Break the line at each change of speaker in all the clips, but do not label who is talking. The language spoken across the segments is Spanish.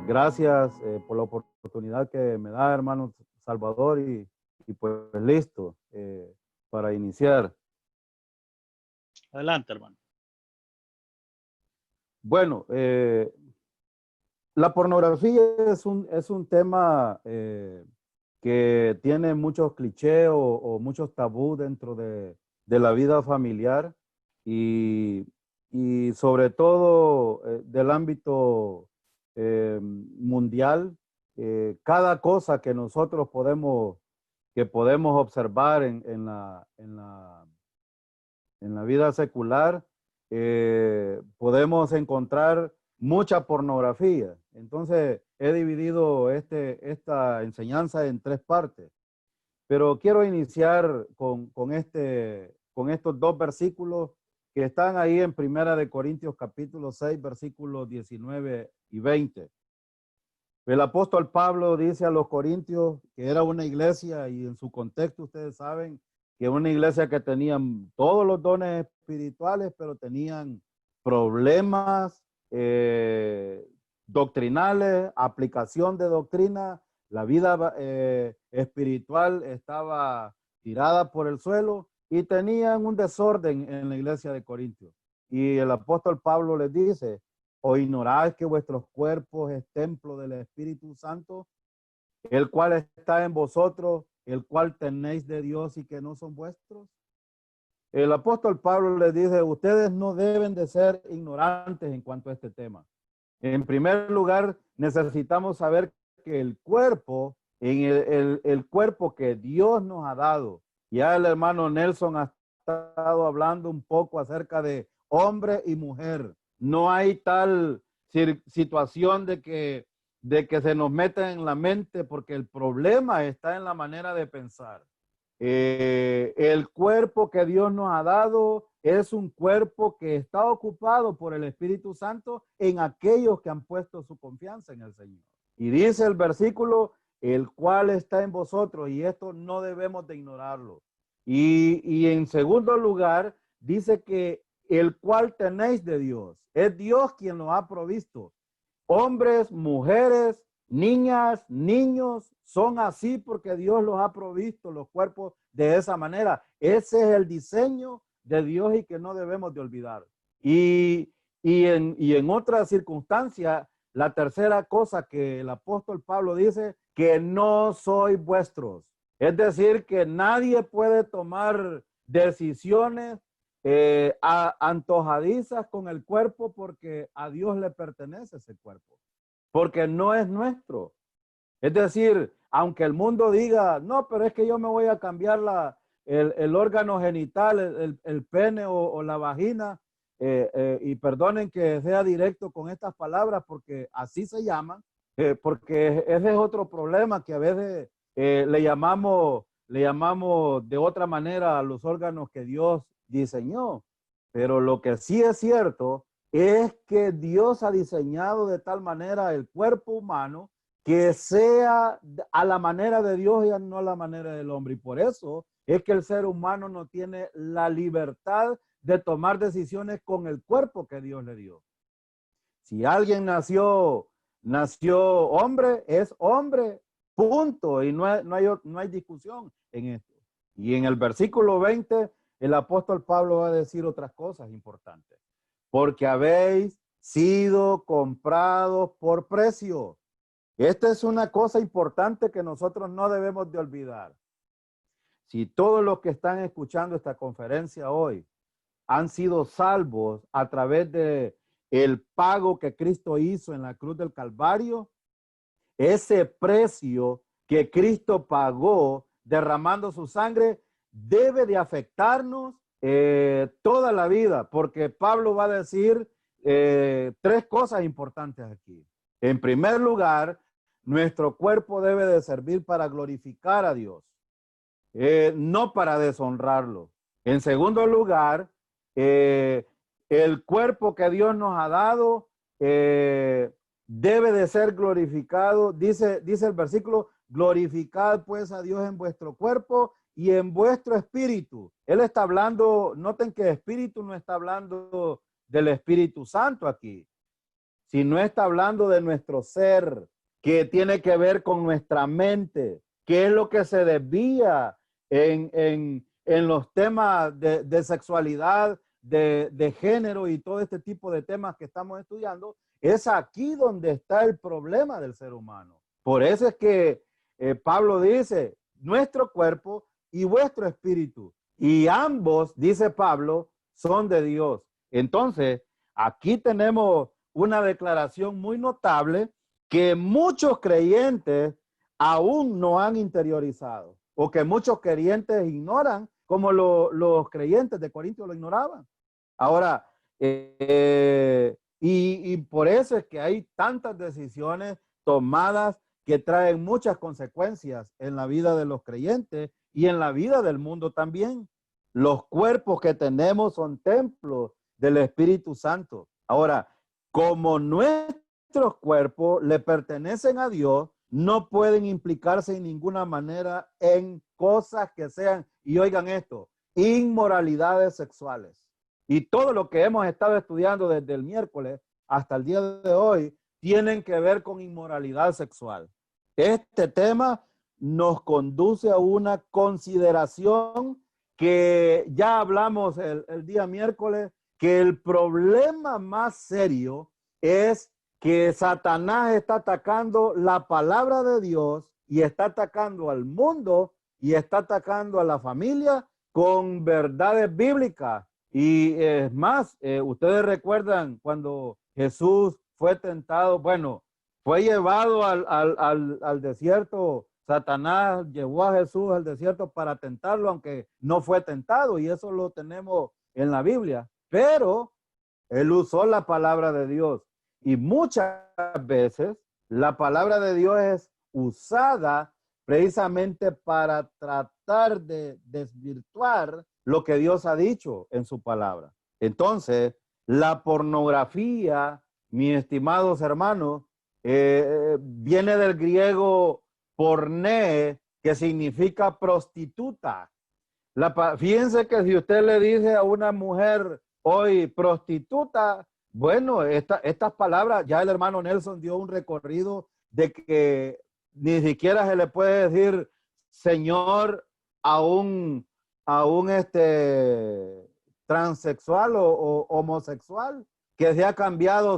Gracias por la oportunidad que me da, hermano Salvador, y pues listo para iniciar.
Adelante, hermano.
Bueno, la pornografía es un tema que tiene muchos clichés o muchos tabú dentro de la vida familiar y, y sobre todo del ámbito mundial. Cada cosa que nosotros podemos observar en la vida secular, podemos encontrar mucha pornografía. Entonces, he dividido esta enseñanza en tres partes. Pero quiero iniciar con estos dos versículos que están ahí en Primera de Corintios capítulo 6, versículos 19 y 20. El apóstol Pablo dice a los corintios que era una iglesia, y en su contexto ustedes saben que una iglesia que tenían todos los dones espirituales, pero tenían problemas doctrinales, aplicación de doctrina. La vida espiritual estaba tirada por el suelo y tenían un desorden en la iglesia de Corintios. Y el apóstol Pablo les dice: ¿o ignoráis que vuestros cuerpos es templo del Espíritu Santo, el cual está en vosotros, el cual tenéis de Dios y que no son vuestros? El apóstol Pablo les dice: ustedes no deben de ser ignorantes en cuanto a este tema. En primer lugar, necesitamos saber que el cuerpo, el cuerpo que Dios nos ha dado, ya el hermano Nelson ha estado hablando un poco acerca de hombre y mujer. No hay tal situación de que se nos meta en la mente, porque el problema está en la manera de pensar. El cuerpo que Dios nos ha dado es un cuerpo que está ocupado por el Espíritu Santo en aquellos que han puesto su confianza en el Señor. Y dice el versículo: el cual está en vosotros, y esto no debemos de ignorarlo. Y en segundo lugar, dice que el cual tenéis de Dios. Es Dios quien lo ha provisto. Hombres, mujeres, niñas, niños, son así porque Dios los ha provisto los cuerpos de esa manera. Ese es el diseño de Dios y que no debemos de olvidar. Y en otra circunstancia, la tercera cosa que el apóstol Pablo dice: que no sois vuestros. Es decir, que nadie puede tomar decisiones antojadizas con el cuerpo, porque a Dios le pertenece ese cuerpo, porque no es nuestro. Es decir, aunque el mundo diga: no, pero es que yo me voy a cambiar el órgano genital, el pene o la vagina, y perdonen que sea directo con estas palabras, porque así se llaman, porque ese es otro problema, que a veces le llamamos de otra manera a los órganos que Dios diseñó. Pero lo que sí es cierto es que Dios ha diseñado de tal manera el cuerpo humano que sea a la manera de Dios y no a la manera del hombre. Y por eso es que el ser humano no tiene la libertad de tomar decisiones con el cuerpo que Dios le dio. Si alguien nació hombre, es hombre, punto. Y no hay discusión en esto. Y en el versículo 20, el apóstol Pablo va a decir otras cosas importantes. Porque habéis sido comprados por precio. Esta es una cosa importante que nosotros no debemos de olvidar. Si todos los que están escuchando esta conferencia hoy han sido salvos a través de el pago que Cristo hizo en la cruz del Calvario, ese precio que Cristo pagó derramando su sangre debe de afectarnos toda la vida, porque Pablo va a decir tres cosas importantes aquí. En primer lugar, nuestro cuerpo debe de servir para glorificar a Dios, no para deshonrarlo. En segundo lugar, el cuerpo que Dios nos ha dado debe de ser glorificado. Dice el versículo: glorificad pues a Dios en vuestro cuerpo y en vuestro espíritu. Él está hablando, noten que espíritu no está hablando del Espíritu Santo aquí, sino está hablando de nuestro ser, que tiene que ver con nuestra mente, que es lo que se desvía en los temas de sexualidad, de género y todo este tipo de temas que estamos estudiando. Es aquí donde está el problema del ser humano. Por eso es que Pablo dice, nuestro cuerpo y vuestro espíritu. Y ambos, dice Pablo, son de Dios. Entonces, aquí tenemos una declaración muy notable que muchos creyentes aún no han interiorizado o que muchos creyentes ignoran, como los creyentes de Corintios lo ignoraban. Ahora, y por eso es que hay tantas decisiones tomadas que traen muchas consecuencias en la vida de los creyentes y en la vida del mundo también. Los cuerpos que tenemos son templos del Espíritu Santo. Ahora, como nuestros cuerpos le pertenecen a Dios, no pueden implicarse en ninguna manera en cosas que sean, y oigan esto, inmoralidades sexuales. Y todo lo que hemos estado estudiando desde el miércoles hasta el día de hoy tienen que ver con inmoralidad sexual. Este tema nos conduce a una consideración que ya hablamos el día miércoles, que el problema más serio es que Satanás está atacando la palabra de Dios y está atacando al mundo y está atacando a la familia con verdades bíblicas. Y es más, ustedes recuerdan cuando Jesús fue tentado, bueno, fue llevado al desierto. Satanás llevó a Jesús al desierto para tentarlo, aunque no fue tentado, y eso lo tenemos en la Biblia. Pero él usó la palabra de Dios. Y muchas veces la palabra de Dios es usada precisamente para tratar de desvirtuar lo que Dios ha dicho en su palabra. Entonces, la pornografía, mis estimados hermanos, viene del griego porné, que significa prostituta. Fíjense que si usted le dice a una mujer hoy prostituta, bueno, estas palabras, ya el hermano Nelson dio un recorrido de que ni siquiera se le puede decir señor a un transexual o homosexual que se ha cambiado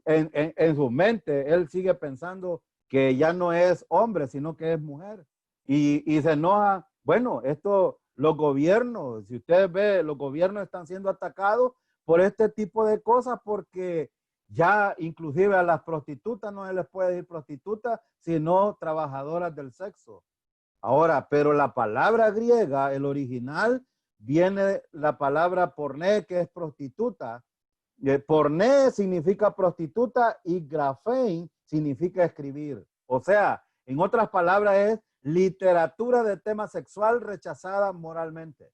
en su mente. Él sigue pensando que ya no es hombre, sino que es mujer. Y se enoja. Bueno, los gobiernos, si ustedes ven, los gobiernos están siendo atacados por este tipo de cosas porque ya inclusive a las prostitutas no se les puede decir prostitutas, sino trabajadoras del sexo. Ahora, pero la palabra griega, el original, viene la palabra porné, que es prostituta. Porné significa prostituta y grafein significa escribir. O sea, en otras palabras es literatura de tema sexual rechazada moralmente.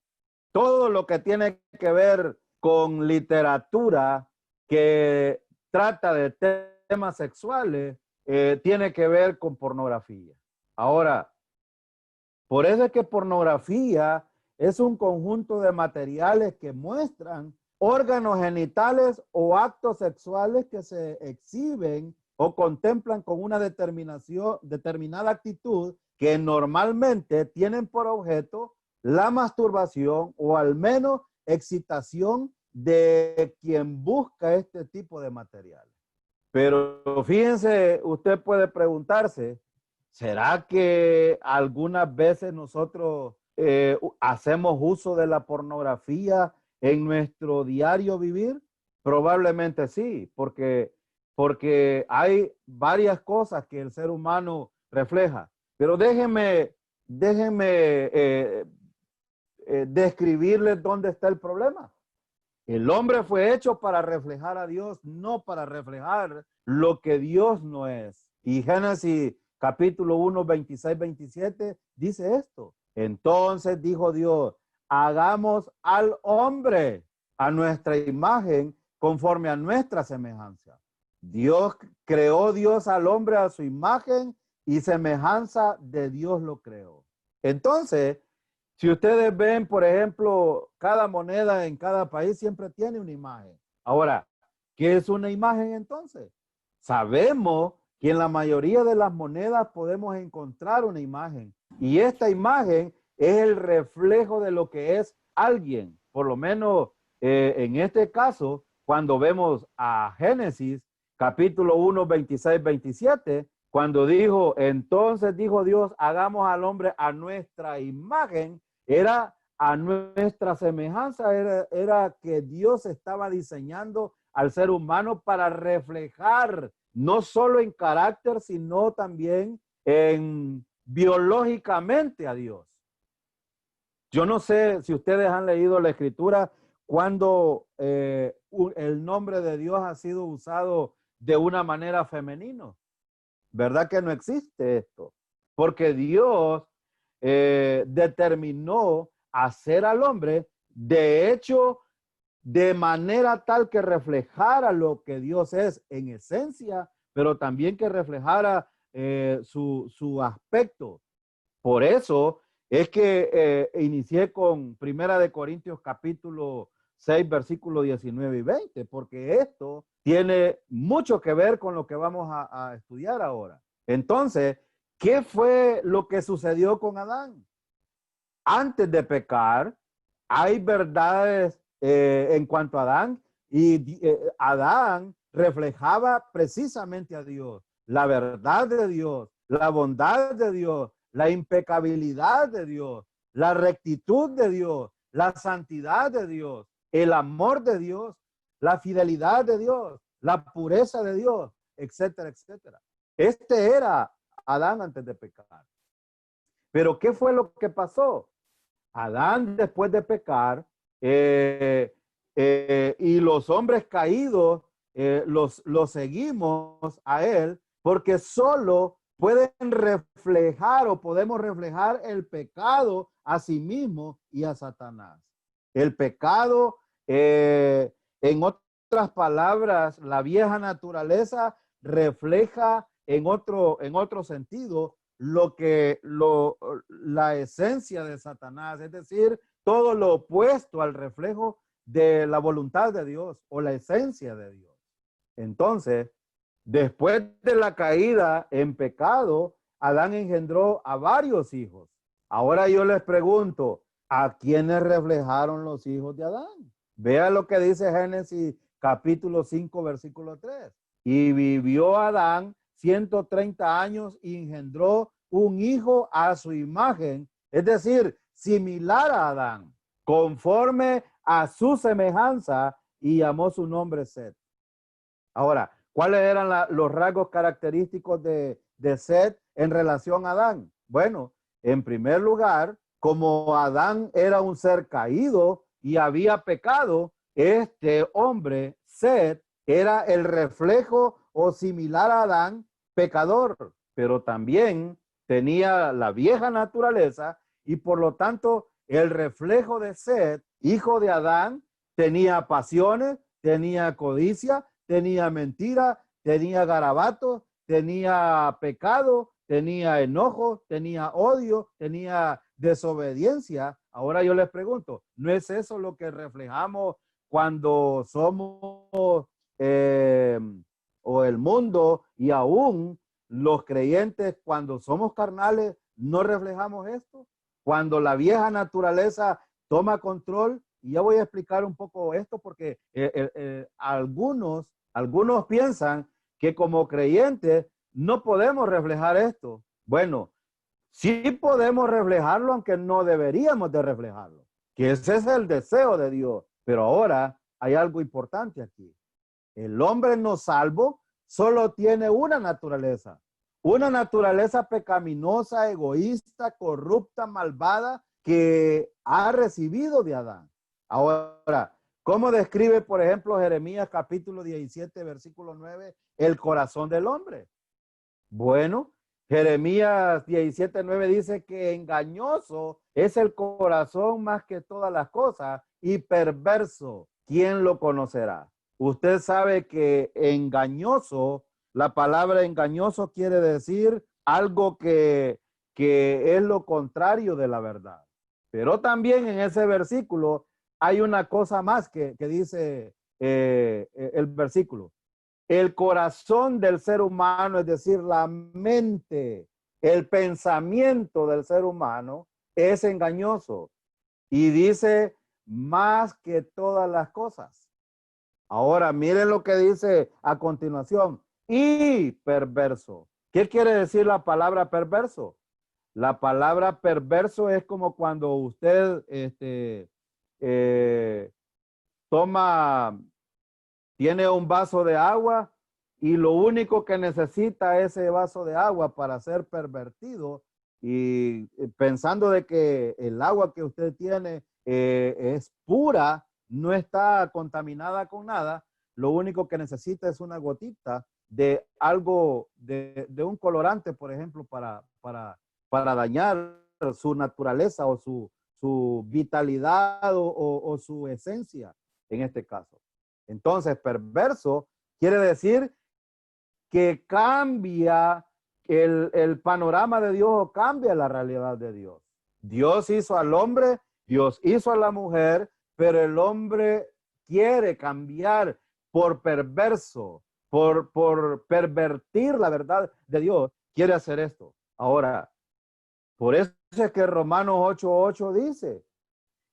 Todo lo que tiene que ver con literatura que trata de temas sexuales tiene que ver con pornografía. Ahora, por eso es que pornografía es un conjunto de materiales que muestran órganos genitales o actos sexuales que se exhiben o contemplan con una determinada actitud que normalmente tienen por objeto la masturbación o al menos excitación de quien busca este tipo de materiales. Pero fíjense, usted puede preguntarse, ¿será que algunas veces nosotros hacemos uso de la pornografía en nuestro diario vivir? Probablemente sí, porque hay varias cosas que el ser humano refleja. Pero déjenme describirles dónde está el problema. El hombre fue hecho para reflejar a Dios, no para reflejar lo que Dios no es. Y Génesis capítulo 1, 26, 27 dice esto. Entonces dijo Dios, hagamos al hombre a nuestra imagen conforme a nuestra semejanza. Creó Dios al hombre a su imagen, y semejanza de Dios lo creó. Entonces, si ustedes ven, por ejemplo, cada moneda en cada país siempre tiene una imagen. Ahora, ¿qué es una imagen entonces? Sabemos que en la mayoría de las monedas podemos encontrar una imagen. Y esta imagen es el reflejo de lo que es alguien. Por lo menos en este caso, cuando vemos a Génesis, capítulo 1, 26, 27, cuando dijo, entonces dijo Dios, hagamos al hombre a nuestra imagen, era a nuestra semejanza, era que Dios estaba diseñando al ser humano para reflejar, no solo en carácter, sino también en biológicamente a Dios. Yo no sé si ustedes han leído la escritura cuando el nombre de Dios ha sido usado de una manera femenina. ¿Verdad que no existe esto? Porque Dios determinó hacer al hombre, de hecho, de manera tal que reflejara lo que Dios es en esencia, pero también que reflejara su aspecto. Por eso es que inicié con Primera de Corintios capítulo 6, versículos 19 y 20, porque esto tiene mucho que ver con lo que vamos a estudiar ahora. Entonces, ¿qué fue lo que sucedió con Adán? Antes de pecar, hay verdades en cuanto a Adán, y Adán reflejaba precisamente a Dios, la verdad de Dios, la bondad de Dios, la impecabilidad de Dios, la rectitud de Dios, la santidad de Dios, el amor de Dios, la fidelidad de Dios, la pureza de Dios, etcétera, etcétera. Este era Adán antes de pecar. Pero ¿qué fue lo que pasó? Adán, después de pecar, y los hombres caídos los seguimos a él, porque solo pueden reflejar o podemos reflejar el pecado a sí mismo y a Satanás. El pecado, en otras palabras, la vieja naturaleza refleja en otro sentido la esencia de Satanás, es decir, todo lo opuesto al reflejo de la voluntad de Dios o la esencia de Dios. Entonces, después de la caída en pecado, Adán engendró a varios hijos. Ahora yo les pregunto, ¿a quiénes reflejaron los hijos de Adán? Vea lo que dice Génesis capítulo 5, versículo 3. Y vivió Adán 130 años y engendró un hijo a su imagen, es decir, similar a Adán, conforme a su semejanza, y llamó su nombre Set. Ahora, ¿cuáles eran los rasgos característicos de Set en relación a Adán? Bueno, en primer lugar, como Adán era un ser caído y había pecado, este hombre, Set, era el reflejo o similar a Adán, pecador, pero también tenía la vieja naturaleza y por lo tanto el reflejo de Set, hijo de Adán, tenía pasiones, tenía codicia, tenía mentira, tenía garabato, tenía pecado, tenía enojo, tenía odio, tenía desobediencia. Ahora yo les pregunto, ¿no es eso lo que reflejamos cuando somos o el mundo, y aún los creyentes cuando somos carnales no reflejamos esto? Cuando la vieja naturaleza toma control, y ya voy a explicar un poco esto porque algunos piensan que como creyentes no podemos reflejar esto. Bueno, sí podemos reflejarlo, aunque no deberíamos de reflejarlo, que ese es el deseo de Dios. Pero ahora hay algo importante aquí. El hombre no salvo solo tiene una naturaleza pecaminosa, egoísta, corrupta, malvada, que ha recibido de Adán. Ahora, ¿cómo describe, por ejemplo, Jeremías capítulo 17, versículo 9, el corazón del hombre? Bueno, Jeremías 17, 9 dice que engañoso es el corazón más que todas las cosas y perverso. ¿Quién lo conocerá? Usted sabe que engañoso, la palabra engañoso quiere decir algo que es lo contrario de la verdad. Pero también en ese versículo hay una cosa más que dice el versículo. El corazón del ser humano, es decir, la mente, el pensamiento del ser humano es engañoso. Y dice más que todas las cosas. Ahora miren lo que dice a continuación. Y perverso. ¿Qué quiere decir la palabra perverso? La palabra perverso es como cuando usted tiene un vaso de agua y lo único que necesita ese vaso de agua para ser pervertido y pensando de que el agua que usted tiene es pura, no está contaminada con nada, lo único que necesita es una gotita de algo, de un colorante, por ejemplo, para dañar su naturaleza o su vitalidad o su esencia en este caso. Entonces, perverso quiere decir que cambia el panorama de Dios o cambia la realidad de Dios. Dios hizo al hombre, Dios hizo a la mujer, pero el hombre quiere cambiar por perverso, por pervertir la verdad de Dios, quiere hacer esto. Ahora, por eso es que Romanos 8:8 dice,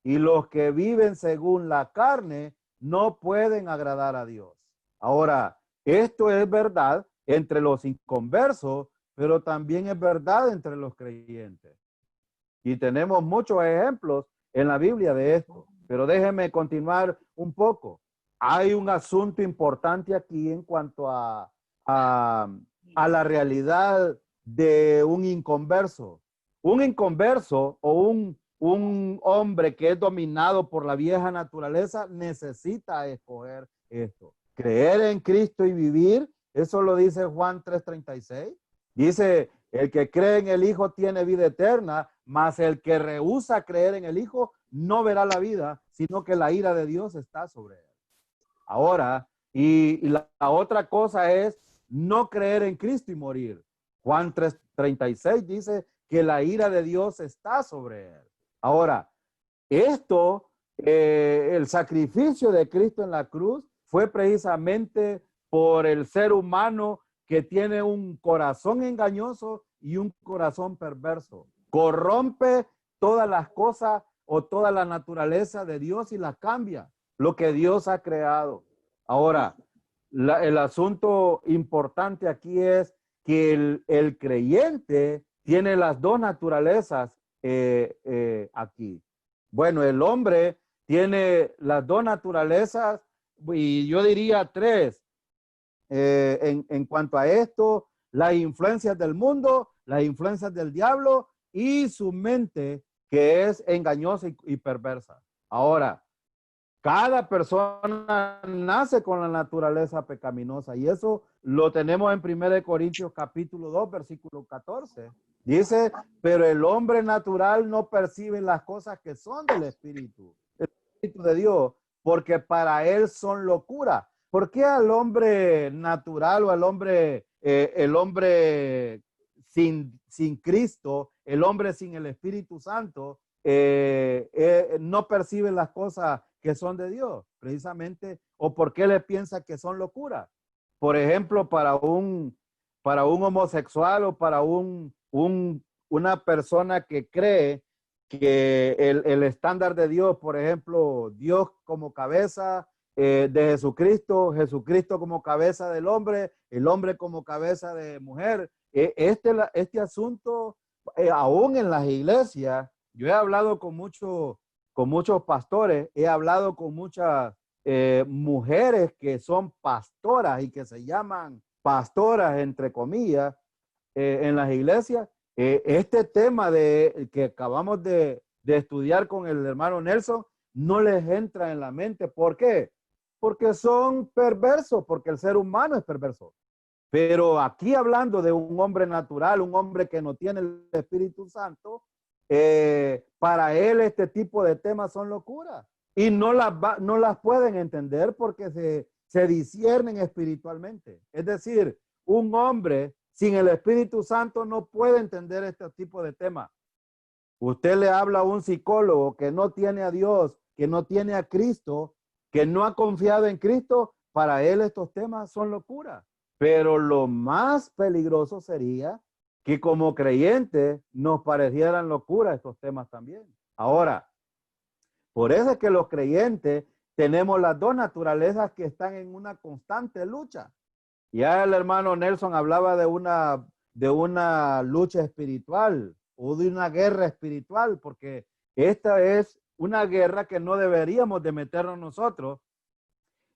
y los que viven según la carne no pueden agradar a Dios. Ahora, esto es verdad entre los inconversos, pero también es verdad entre los creyentes. Y tenemos muchos ejemplos en la Biblia de esto. Pero déjenme continuar un poco. Hay un asunto importante aquí en cuanto a la realidad de un inconverso. Un inconverso o un hombre que es dominado por la vieja naturaleza necesita escoger esto. Creer en Cristo y vivir, eso lo dice Juan 3:36. Dice, el que cree en el Hijo tiene vida eterna, mas el que rehúsa creer en el Hijo no verá la vida, sino que la ira de Dios está sobre él. Ahora, y la otra cosa es no creer en Cristo y morir. Juan 3:36 dice que la ira de Dios está sobre él. Ahora, esto, el sacrificio de Cristo en la cruz fue precisamente por el ser humano que tiene un corazón engañoso y un corazón perverso. Corrompe todas las cosas o toda la naturaleza de Dios y la cambia, lo que Dios ha creado. Ahora, el asunto importante aquí es que el creyente tiene las dos naturalezas aquí. Bueno, el hombre tiene las dos naturalezas y yo diría tres. En cuanto a esto, las influencias del mundo, las influencias del diablo y su mente que es engañosa y perversa. Ahora, cada persona nace con la naturaleza pecaminosa y eso lo tenemos en 1 Corintios capítulo 2, versículo 14. Dice, pero el hombre natural no percibe las cosas que son del Espíritu de Dios, porque para él son locura. ¿Por qué al hombre natural o al hombre, el hombre sin Cristo, el hombre sin el Espíritu Santo, no percibe las cosas que son de Dios? Precisamente, o por qué le piensa que son locura. Por ejemplo, para un homosexual o para una persona que cree que el estándar de Dios, por ejemplo, Dios como cabeza de Jesucristo, Jesucristo como cabeza del hombre, el hombre como cabeza de mujer. Este asunto, aún en las iglesias, yo he hablado con muchos pastores, he hablado con muchas mujeres que son pastoras y que se llaman pastoras, entre comillas, en las iglesias. Este tema que acabamos de estudiar con el hermano Nelson no les entra en la mente. ¿Por qué? Porque son perversos, porque el ser humano es perverso. Pero aquí hablando de un hombre natural, un hombre que no tiene el Espíritu Santo, para él este tipo de temas son locuras y no las pueden entender porque se disciernen espiritualmente. Es decir, un hombre sin el Espíritu Santo no puede entender este tipo de temas. Usted le habla a un psicólogo que no tiene a Dios, que no tiene a Cristo, que no ha confiado en Cristo, para él estos temas son locura. Pero lo más peligroso sería que como creyentes nos parecieran locura estos temas también. Ahora, por eso es que los creyentes tenemos las dos naturalezas que están en una constante lucha. Ya el hermano Nelson hablaba de una lucha espiritual o de una guerra espiritual, porque esta es una guerra que no deberíamos de meternos nosotros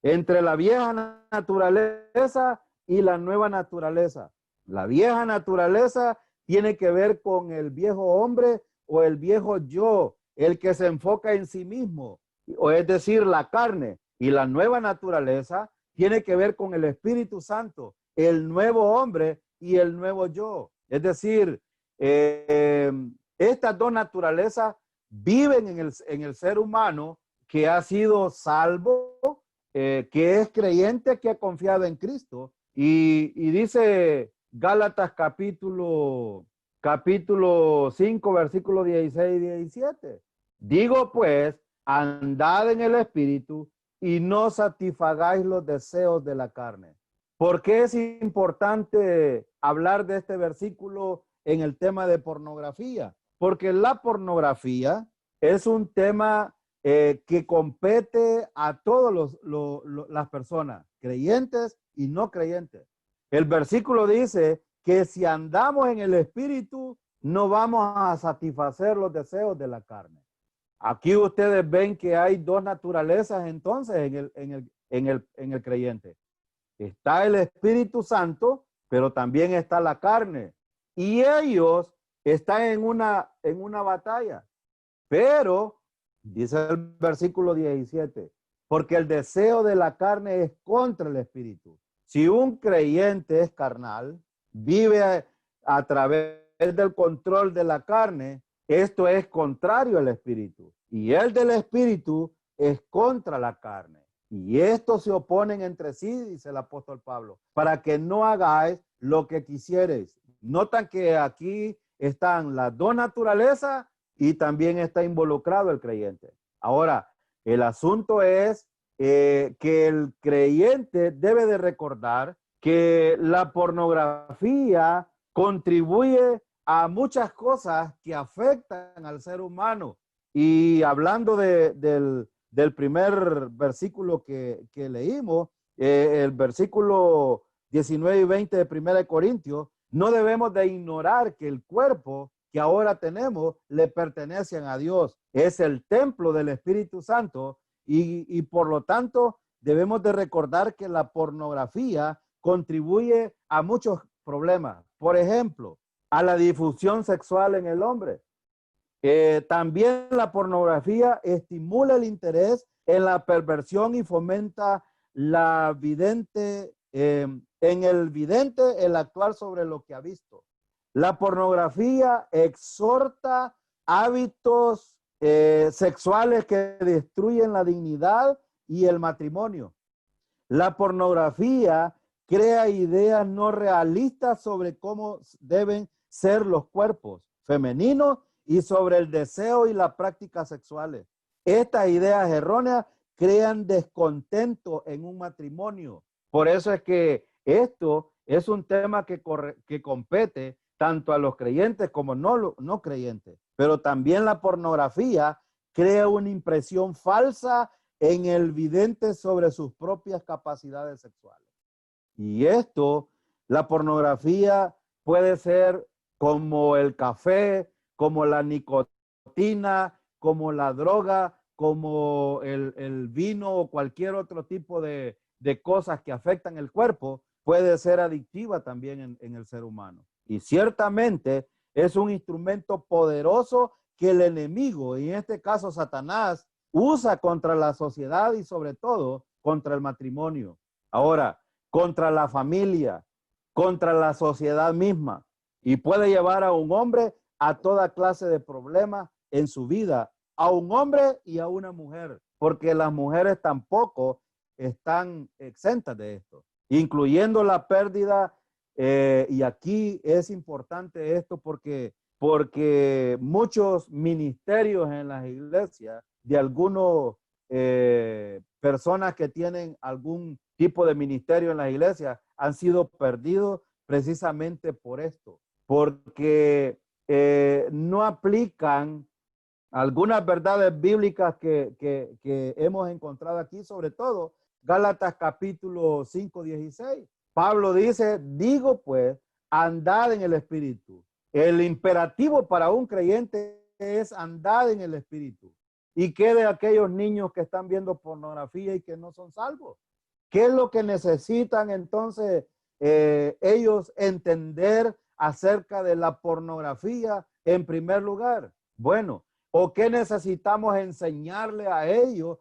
entre la vieja naturaleza y la nueva naturaleza. La vieja naturaleza tiene que ver con el viejo hombre o el viejo yo, el que se enfoca en sí mismo, o es decir, la carne. Y la nueva naturaleza tiene que ver con el Espíritu Santo, el nuevo hombre y el nuevo yo. Es decir, estas dos naturalezas viven en el ser humano que ha sido salvo, que es creyente, que ha confiado en Cristo. Y dice Gálatas capítulo 5, versículos 16 y 17. Digo pues, andad en el Espíritu y no satisfagáis los deseos de la carne. ¿Por qué es importante hablar de este versículo en el tema de pornografía? Porque la pornografía es un tema que compete a todas las personas, creyentes y no creyentes. El versículo dice que si andamos en el Espíritu, no vamos a satisfacer los deseos de la carne. Aquí ustedes ven que hay dos naturalezas entonces en el creyente. Está el Espíritu Santo, pero también está la carne. Y ellos están en una batalla. Pero, dice el versículo 17, porque el deseo de la carne es contra el Espíritu. Si un creyente es carnal, vive a través del control de la carne, esto es contrario al Espíritu. Y el del Espíritu es contra la carne. Y estos se oponen entre sí, dice el apóstol Pablo, para que no hagáis lo que quisierais. Notan que aquí están las dos naturalezas y también está involucrado el creyente. Ahora, el asunto es que el creyente debe de recordar que la pornografía contribuye a muchas cosas que afectan al ser humano. Y hablando del primer versículo que leímos, el versículo 19 y 20 de 1 Corintios, no debemos de ignorar que el cuerpo que ahora tenemos le pertenecen a Dios. Es el templo del Espíritu Santo y por lo tanto debemos de recordar que la pornografía contribuye a muchos problemas. Por ejemplo, a la difusión sexual en el hombre. También la pornografía estimula el interés en la perversión y fomenta la vidente, en el vidente el actuar sobre lo que ha visto. La pornografía exhorta hábitos sexuales que destruyen la dignidad y el matrimonio. La pornografía crea ideas no realistas sobre cómo deben ser los cuerpos femeninos y sobre el deseo y las prácticas sexuales. Estas ideas erróneas crean descontento en un matrimonio. Por eso es que esto es un tema que compete tanto a los creyentes como no creyentes. Pero también la pornografía crea una impresión falsa en el vidente sobre sus propias capacidades sexuales. Y esto, la pornografía puede ser como el café, como la nicotina, como la droga, como el vino o cualquier otro tipo de cosas que afectan el cuerpo, puede ser adictiva también en el ser humano. Y ciertamente es un instrumento poderoso que el enemigo, y en este caso Satanás, usa contra la sociedad y sobre todo contra el matrimonio. Ahora, contra la familia, contra la sociedad misma. Y puede llevar a un hombre a toda clase de problemas en su vida, a un hombre y a una mujer, porque las mujeres tampoco están exentas de esto, incluyendo la pérdida y aquí es importante esto porque muchos ministerios en las iglesias, de algunos personas que tienen algún tipo de ministerio en las iglesias, han sido perdidos precisamente por esto, porque no aplican algunas verdades bíblicas que hemos encontrado aquí, sobre todo Gálatas capítulo 5, 16. Pablo dice, digo pues, andad en el Espíritu. El imperativo para un creyente es andad en el Espíritu. ¿Y qué de aquellos niños que están viendo pornografía y que no son salvos? ¿Qué es lo que necesitan entonces ellos entender acerca de la pornografía en primer lugar? Bueno, ¿o qué necesitamos enseñarle a ellos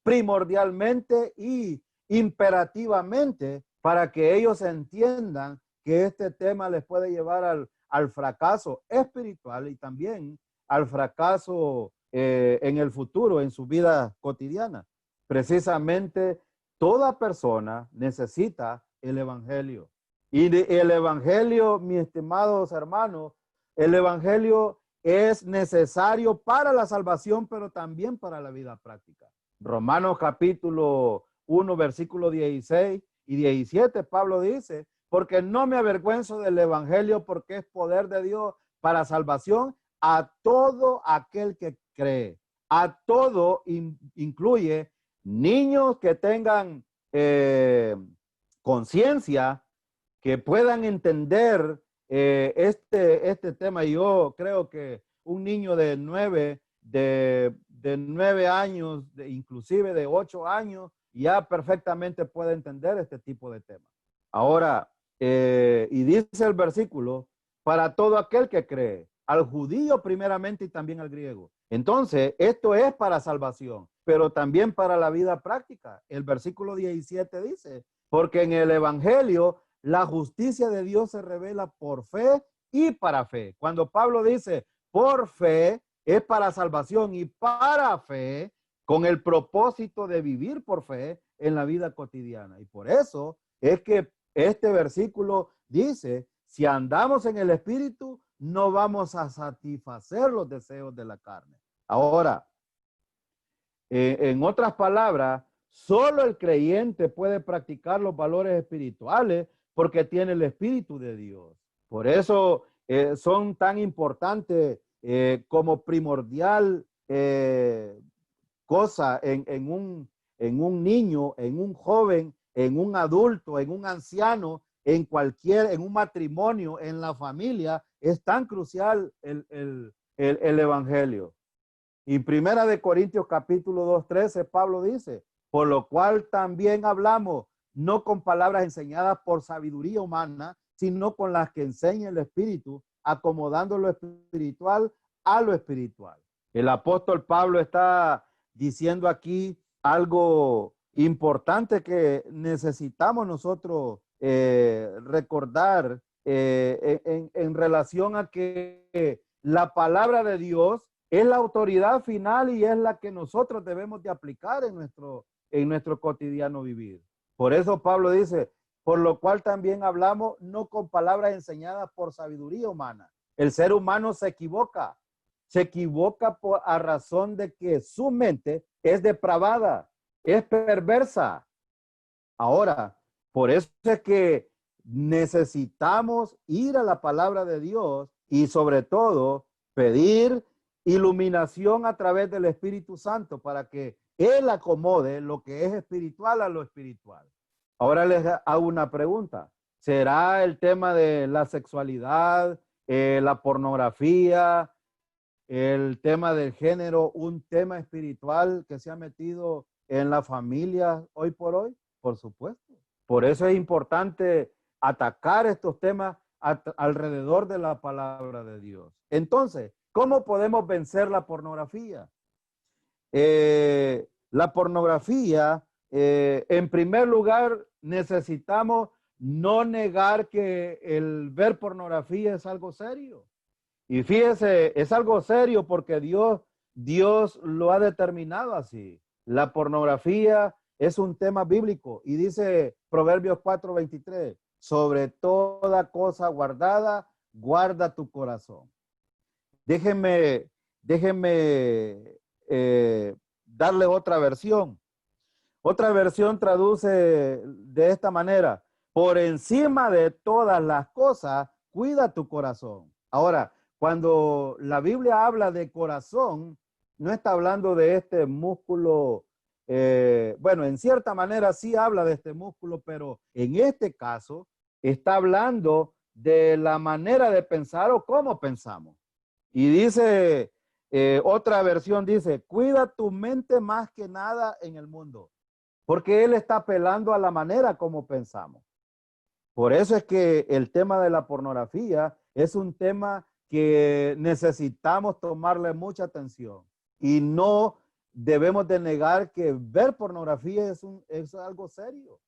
primordialmente y imperativamente para que ellos entiendan que este tema les puede llevar al fracaso espiritual y también al fracaso en el futuro, en su vida cotidiana? Precisamente toda persona necesita el evangelio. Y el evangelio, mis estimados hermanos, el evangelio es necesario para la salvación, pero también para la vida práctica. Romanos capítulo 1, versículo 16 y 17, Pablo dice, porque no me avergüenzo del evangelio, porque es poder de Dios para salvación a todo aquel que cree. A todo incluye niños que tengan conciencia, que puedan entender este tema. Yo creo que un niño de 9 años, inclusive de 8 años, ya perfectamente puede entender este tipo de temas. Ahora, y dice el versículo, para todo aquel que cree, al judío primeramente y también al griego. Entonces, esto es para salvación, pero también para la vida práctica. El versículo 17 dice, porque en el evangelio la justicia de Dios se revela por fe y para fe. Cuando Pablo dice por fe, es para salvación, y para fe, con el propósito de vivir por fe en la vida cotidiana. Y por eso es que este versículo dice, si andamos en el Espíritu, no vamos a satisfacer los deseos de la carne. Ahora, en otras palabras, solo el creyente puede practicar los valores espirituales porque tiene el Espíritu de Dios. Por eso son tan importantes como primordial cosa en un niño, en un joven, en un adulto, en un anciano, en un matrimonio, en la familia. Es tan crucial el evangelio. Y Primera de Corintios capítulo 2:13, Pablo dice, por lo cual también hablamos, no con palabras enseñadas por sabiduría humana, sino con las que enseña el Espíritu, acomodando lo espiritual a lo espiritual. El apóstol Pablo está diciendo aquí algo importante que necesitamos nosotros recordar en relación a que la palabra de Dios es la autoridad final y es la que nosotros debemos de aplicar en nuestro cotidiano vivir. Por eso Pablo dice, por lo cual también hablamos no con palabras enseñadas por sabiduría humana. El ser humano se equivoca a razón de que su mente es depravada, es perversa. Ahora, por eso es que necesitamos ir a la palabra de Dios y sobre todo pedir iluminación a través del Espíritu Santo para que Él acomode lo que es espiritual a lo espiritual. Ahora les hago una pregunta. ¿Será el tema de la sexualidad, la pornografía, el tema del género, un tema espiritual que se ha metido en la familia hoy por hoy? Por supuesto. Por eso es importante atacar estos temas alrededor de la palabra de Dios. Entonces, ¿cómo podemos vencer la pornografía? La pornografía, en primer lugar, necesitamos no negar que el ver pornografía es algo serio. Y fíjese, es algo serio porque Dios lo ha determinado así. La pornografía es un tema bíblico y dice Proverbios 4:23, sobre toda cosa guardada, guarda tu corazón. Déjenme darle otra versión. Otra versión traduce de esta manera: por encima de todas las cosas, cuida tu corazón. Ahora, cuando la Biblia habla de corazón, no está hablando de este músculo, bueno, en cierta manera sí habla de este músculo, pero en este caso está hablando de la manera de pensar o cómo pensamos. Y dice, otra versión dice, cuida tu mente más que nada en el mundo, porque él está apelando a la manera como pensamos. Por eso es que el tema de la pornografía es un tema que necesitamos tomarle mucha atención y no debemos de negar que ver pornografía es algo serio.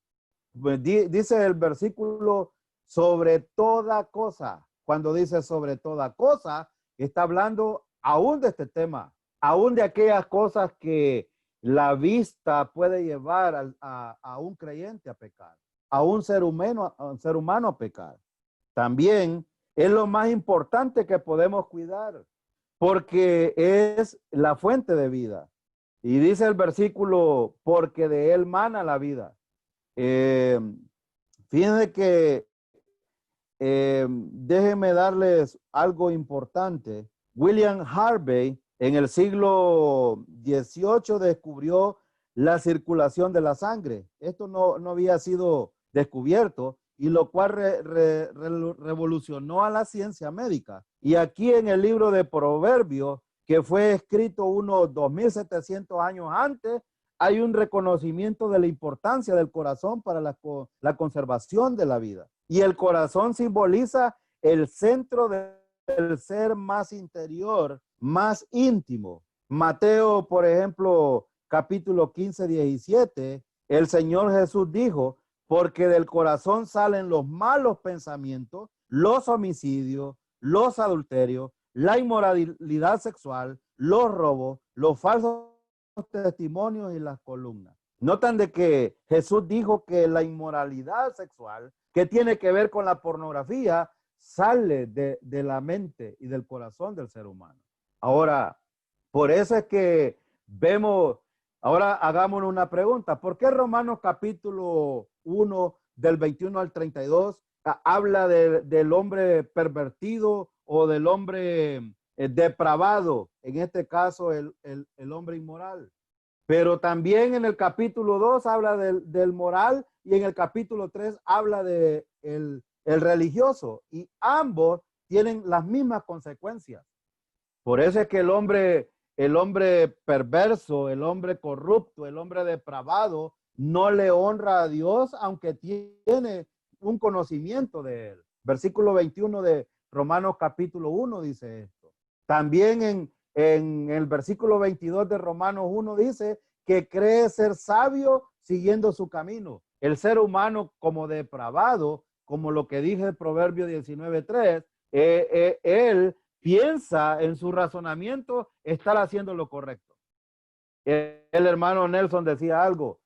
Pues dice el versículo sobre toda cosa. Cuando dice sobre toda cosa, está hablando aún de este tema, aún de aquellas cosas que la vista puede llevar a un creyente a pecar, a un ser humano a pecar. También es lo más importante que podemos cuidar, porque es la fuente de vida. Y dice el versículo, porque de él mana la vida. Fíjense que déjenme darles algo importante. William Harvey en el siglo XVIII descubrió la circulación de la sangre. Esto no había sido descubierto, y lo cual revolucionó a la ciencia médica. Y aquí en el libro de Proverbios, que fue escrito unos 2700 años antes, hay un reconocimiento de la importancia del corazón para la conservación de la vida. Y el corazón simboliza el centro del ser más interior, más íntimo. Mateo, por ejemplo, capítulo 15, 17, el Señor Jesús dijo, porque del corazón salen los malos pensamientos, los homicidios, los adulterios, la inmoralidad sexual, los robos, los falsos testimonios y las columnas. Notan de que Jesús dijo que la inmoralidad sexual, que tiene que ver con la pornografía, sale de la mente y del corazón del ser humano. Ahora, por eso es que vemos, ahora hagámonos una pregunta, ¿por qué Romanos capítulo 1 del 21 al 32 habla del hombre pervertido o del hombre depravado, en este caso el hombre inmoral? Pero también en el capítulo 2 habla del moral, y en el capítulo 3 habla de el religioso, y ambos tienen las mismas consecuencias. Por eso es que el hombre perverso, el hombre corrupto, el hombre depravado, no le honra a Dios, aunque tiene un conocimiento de él. Versículo 21 de Romanos capítulo 1 dice esto. También en el versículo 22 de Romanos 1 dice que cree ser sabio siguiendo su camino. El ser humano como depravado, como lo que dije en Proverbio 19:3, él piensa en su razonamiento estar haciendo lo correcto. El hermano Nelson decía algo: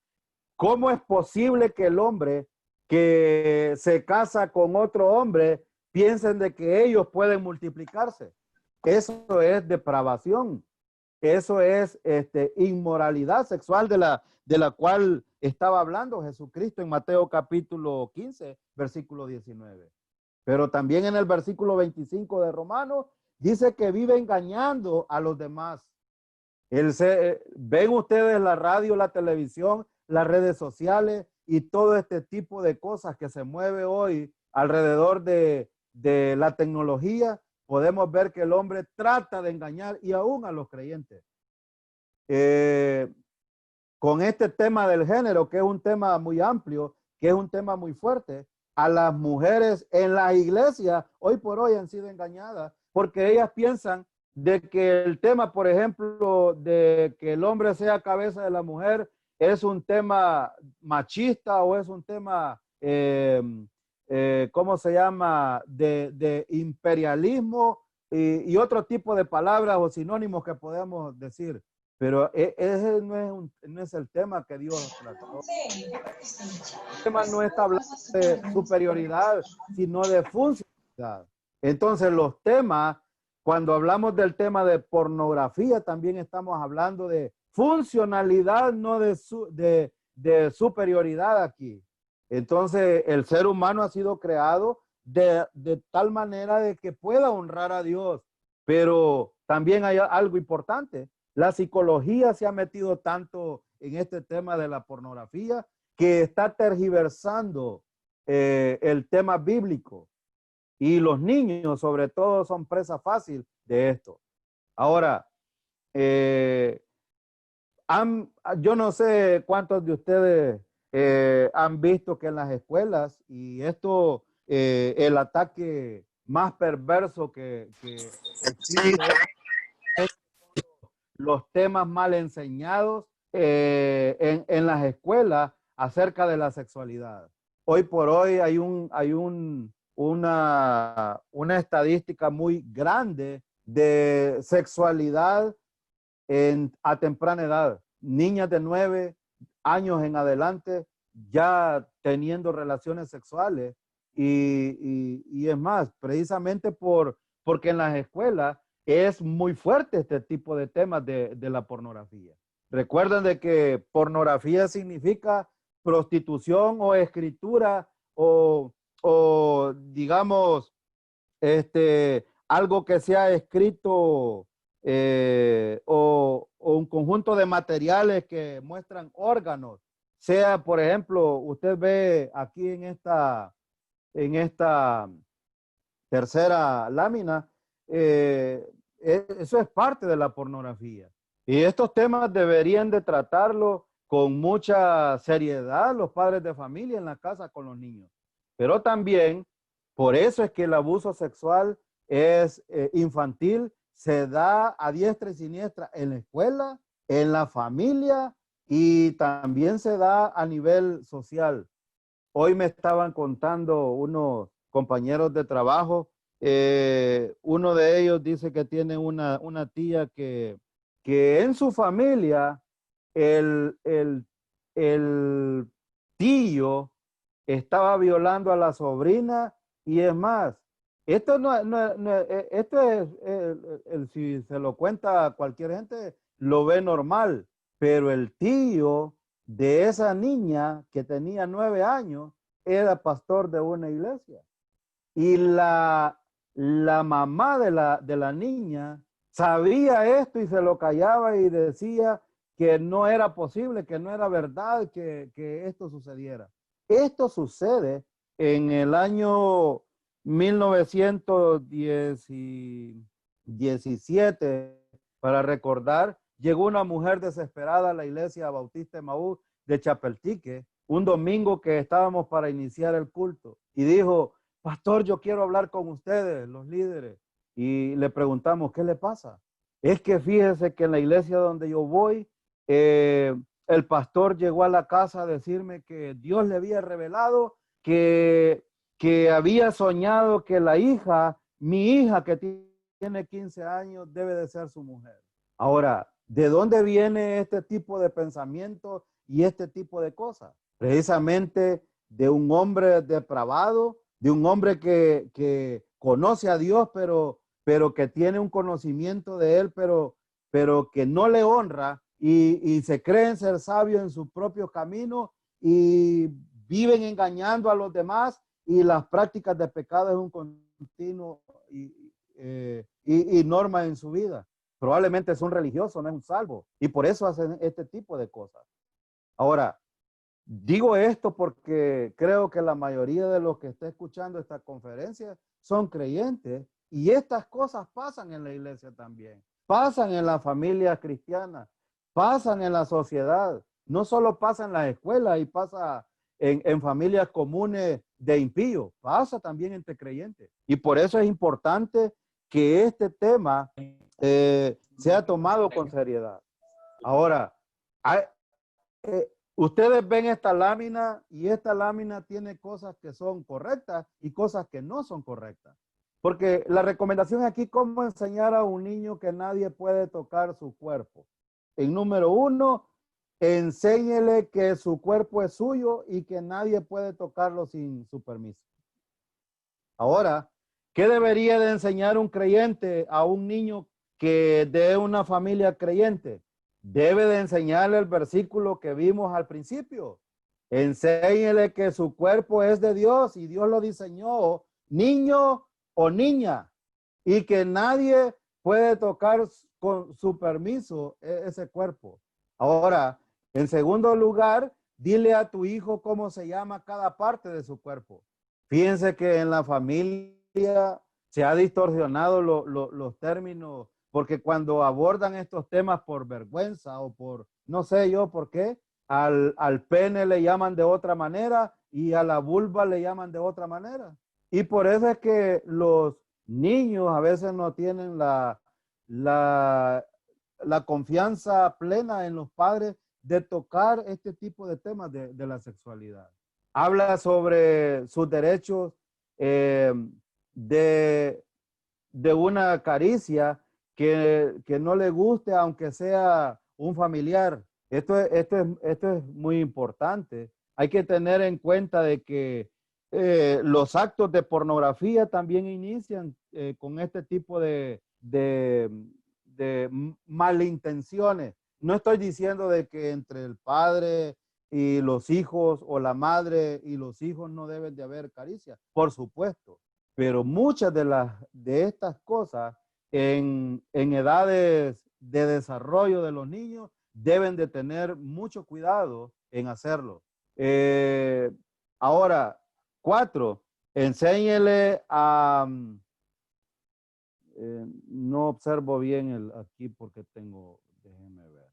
¿cómo es posible que el hombre que se casa con otro hombre piensen de que ellos pueden multiplicarse? Eso es depravación. Eso es inmoralidad sexual de la cual estaba hablando Jesucristo en Mateo capítulo 15, versículo 19. Pero también en el versículo 25 de Romanos dice que vive engañando a los demás. Ven ustedes la radio, la televisión, las redes sociales y todo este tipo de cosas que se mueve hoy alrededor de la tecnología. Podemos ver que el hombre trata de engañar, y aún a los creyentes. Con este tema del género, que es un tema muy amplio, que es un tema muy fuerte, a las mujeres en la iglesia hoy por hoy han sido engañadas, porque ellas piensan de que el tema, por ejemplo, de que el hombre sea cabeza de la mujer, es un tema machista, o es un tema, ¿cómo se llama?, de imperialismo y otro tipo de palabras o sinónimos que podemos decir. Pero ese no es el tema que Dios trató. El tema no está hablando de superioridad, sino de funcionalidad. Entonces, los temas, cuando hablamos del tema de pornografía, también estamos hablando de funcionalidad, no de superioridad aquí. Entonces, el ser humano ha sido creado de tal manera de que pueda honrar a Dios. Pero también hay algo importante. La psicología se ha metido tanto en este tema de la pornografía que está tergiversando el tema bíblico. Y los niños, sobre todo, son presa fácil de esto. Ahora, eh, yo no sé cuántos de ustedes han visto que en las escuelas, y esto, el ataque más perverso que existe es los temas mal enseñados en las escuelas acerca de la sexualidad. Hoy por hoy hay una estadística muy grande de sexualidad a temprana edad. Niñas de 9 años en adelante ya teniendo relaciones sexuales y es más, precisamente porque en las escuelas es muy fuerte este tipo de temas de la pornografía. Recuerden de que pornografía significa prostitución o escritura o digamos, algo que sea escrito o un conjunto de materiales que muestran órganos. Sea, por ejemplo, usted ve aquí en esta tercera lámina, eso es parte de la pornografía. Y estos temas deberían de tratarlo con mucha seriedad los padres de familia en la casa con los niños. Pero también, por eso es que el abuso sexual es infantil, se da a diestra y siniestra en la escuela, en la familia y también se da a nivel social. Hoy me estaban contando unos compañeros de trabajo, uno de ellos dice que tiene una tía que en su familia el tío estaba violando a la sobrina y es más, esto esto es, si se lo cuenta a cualquier gente, lo ve normal, pero el tío de esa niña que tenía 9 años era pastor de una iglesia. Y la mamá de la niña sabía esto y se lo callaba y decía que no era posible, que no era verdad que esto sucediera. Esto sucede en el año 1917, para recordar, llegó una mujer desesperada a la iglesia Bautista Emaús de Chapeltique, un domingo que estábamos para iniciar el culto, y dijo: pastor, yo quiero hablar con ustedes, los líderes. Y le preguntamos, ¿qué le pasa? Es que fíjese que en la iglesia donde yo voy, el pastor llegó a la casa a decirme que Dios le había revelado que había soñado que la hija, mi hija que tiene 15 años, debe de ser su mujer. Ahora, ¿de dónde viene este tipo de pensamiento y este tipo de cosas? Precisamente de un hombre depravado, de un hombre que conoce a Dios, pero que tiene un conocimiento de él, pero que no le honra y se creen ser sabios en su propio camino y viven engañando a los demás, y las prácticas de pecado es un continuo y norma en su vida. Probablemente es un religioso, no es un salvo, y por eso hacen este tipo de cosas. Ahora, digo esto porque creo que la mayoría de los que está escuchando esta conferencia son creyentes, y estas cosas pasan en la iglesia también, pasan en la familia cristiana, pasan en la sociedad, no solo pasa en las escuelas y pasa en familias comunes de impíos, pasa también entre creyentes. Y por eso es importante que este tema sea tomado con seriedad. Ahora, hay, ustedes ven esta lámina y esta lámina tiene cosas que son correctas y cosas que no son correctas. Porque la recomendación aquí es cómo enseñar a un niño que nadie puede tocar su cuerpo. en número 1, enséñele que su cuerpo es suyo y que nadie puede tocarlo sin su permiso. Ahora, ¿qué debería de enseñar un creyente a un niño que de una familia creyente? Debe de enseñarle el versículo que vimos al principio. Enséñele que su cuerpo es de Dios y Dios lo diseñó, niño o niña, y que nadie puede tocar con su permiso ese cuerpo. Ahora, en segundo lugar, dile a tu hijo cómo se llama cada parte de su cuerpo. Fíjense que en la familia se ha distorsionado los términos, porque cuando abordan estos temas por vergüenza o por, no sé yo por qué, al pene le llaman de otra manera y a la vulva le llaman de otra manera. Y por eso es que los niños a veces no tienen la confianza plena en los padres de tocar este tipo de temas de la sexualidad. Habla sobre sus derechos de una caricia que no le guste, aunque sea un familiar. Esto es muy importante. Hay que tener en cuenta de que los actos de pornografía también inician con este tipo de malintenciones. No estoy diciendo de que entre el padre y los hijos o la madre y los hijos no deben de haber caricia, por supuesto, pero muchas de estas cosas en edades de desarrollo de los niños deben de tener mucho cuidado en hacerlo. Ahora, 4, enséñele a... no observo bien aquí porque tengo, déjenme ver.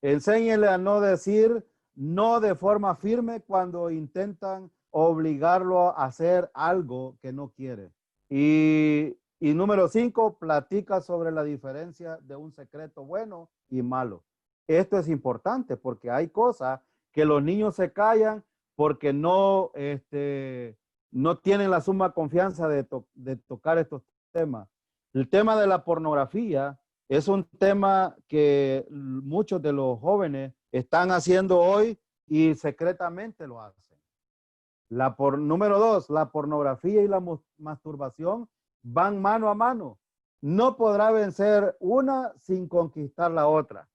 Enséñele a no decir no de forma firme cuando intentan obligarlo a hacer algo que no quiere. Y número 5, platica sobre la diferencia de un secreto bueno y malo. Esto es importante porque hay cosas que los niños se callan porque no tienen la suma confianza de tocar estos temas. El tema de la pornografía es un tema que muchos de los jóvenes están haciendo hoy y secretamente lo hacen. Número 2, la pornografía y la masturbación van mano a mano. No podrá vencer una sin conquistar la otra.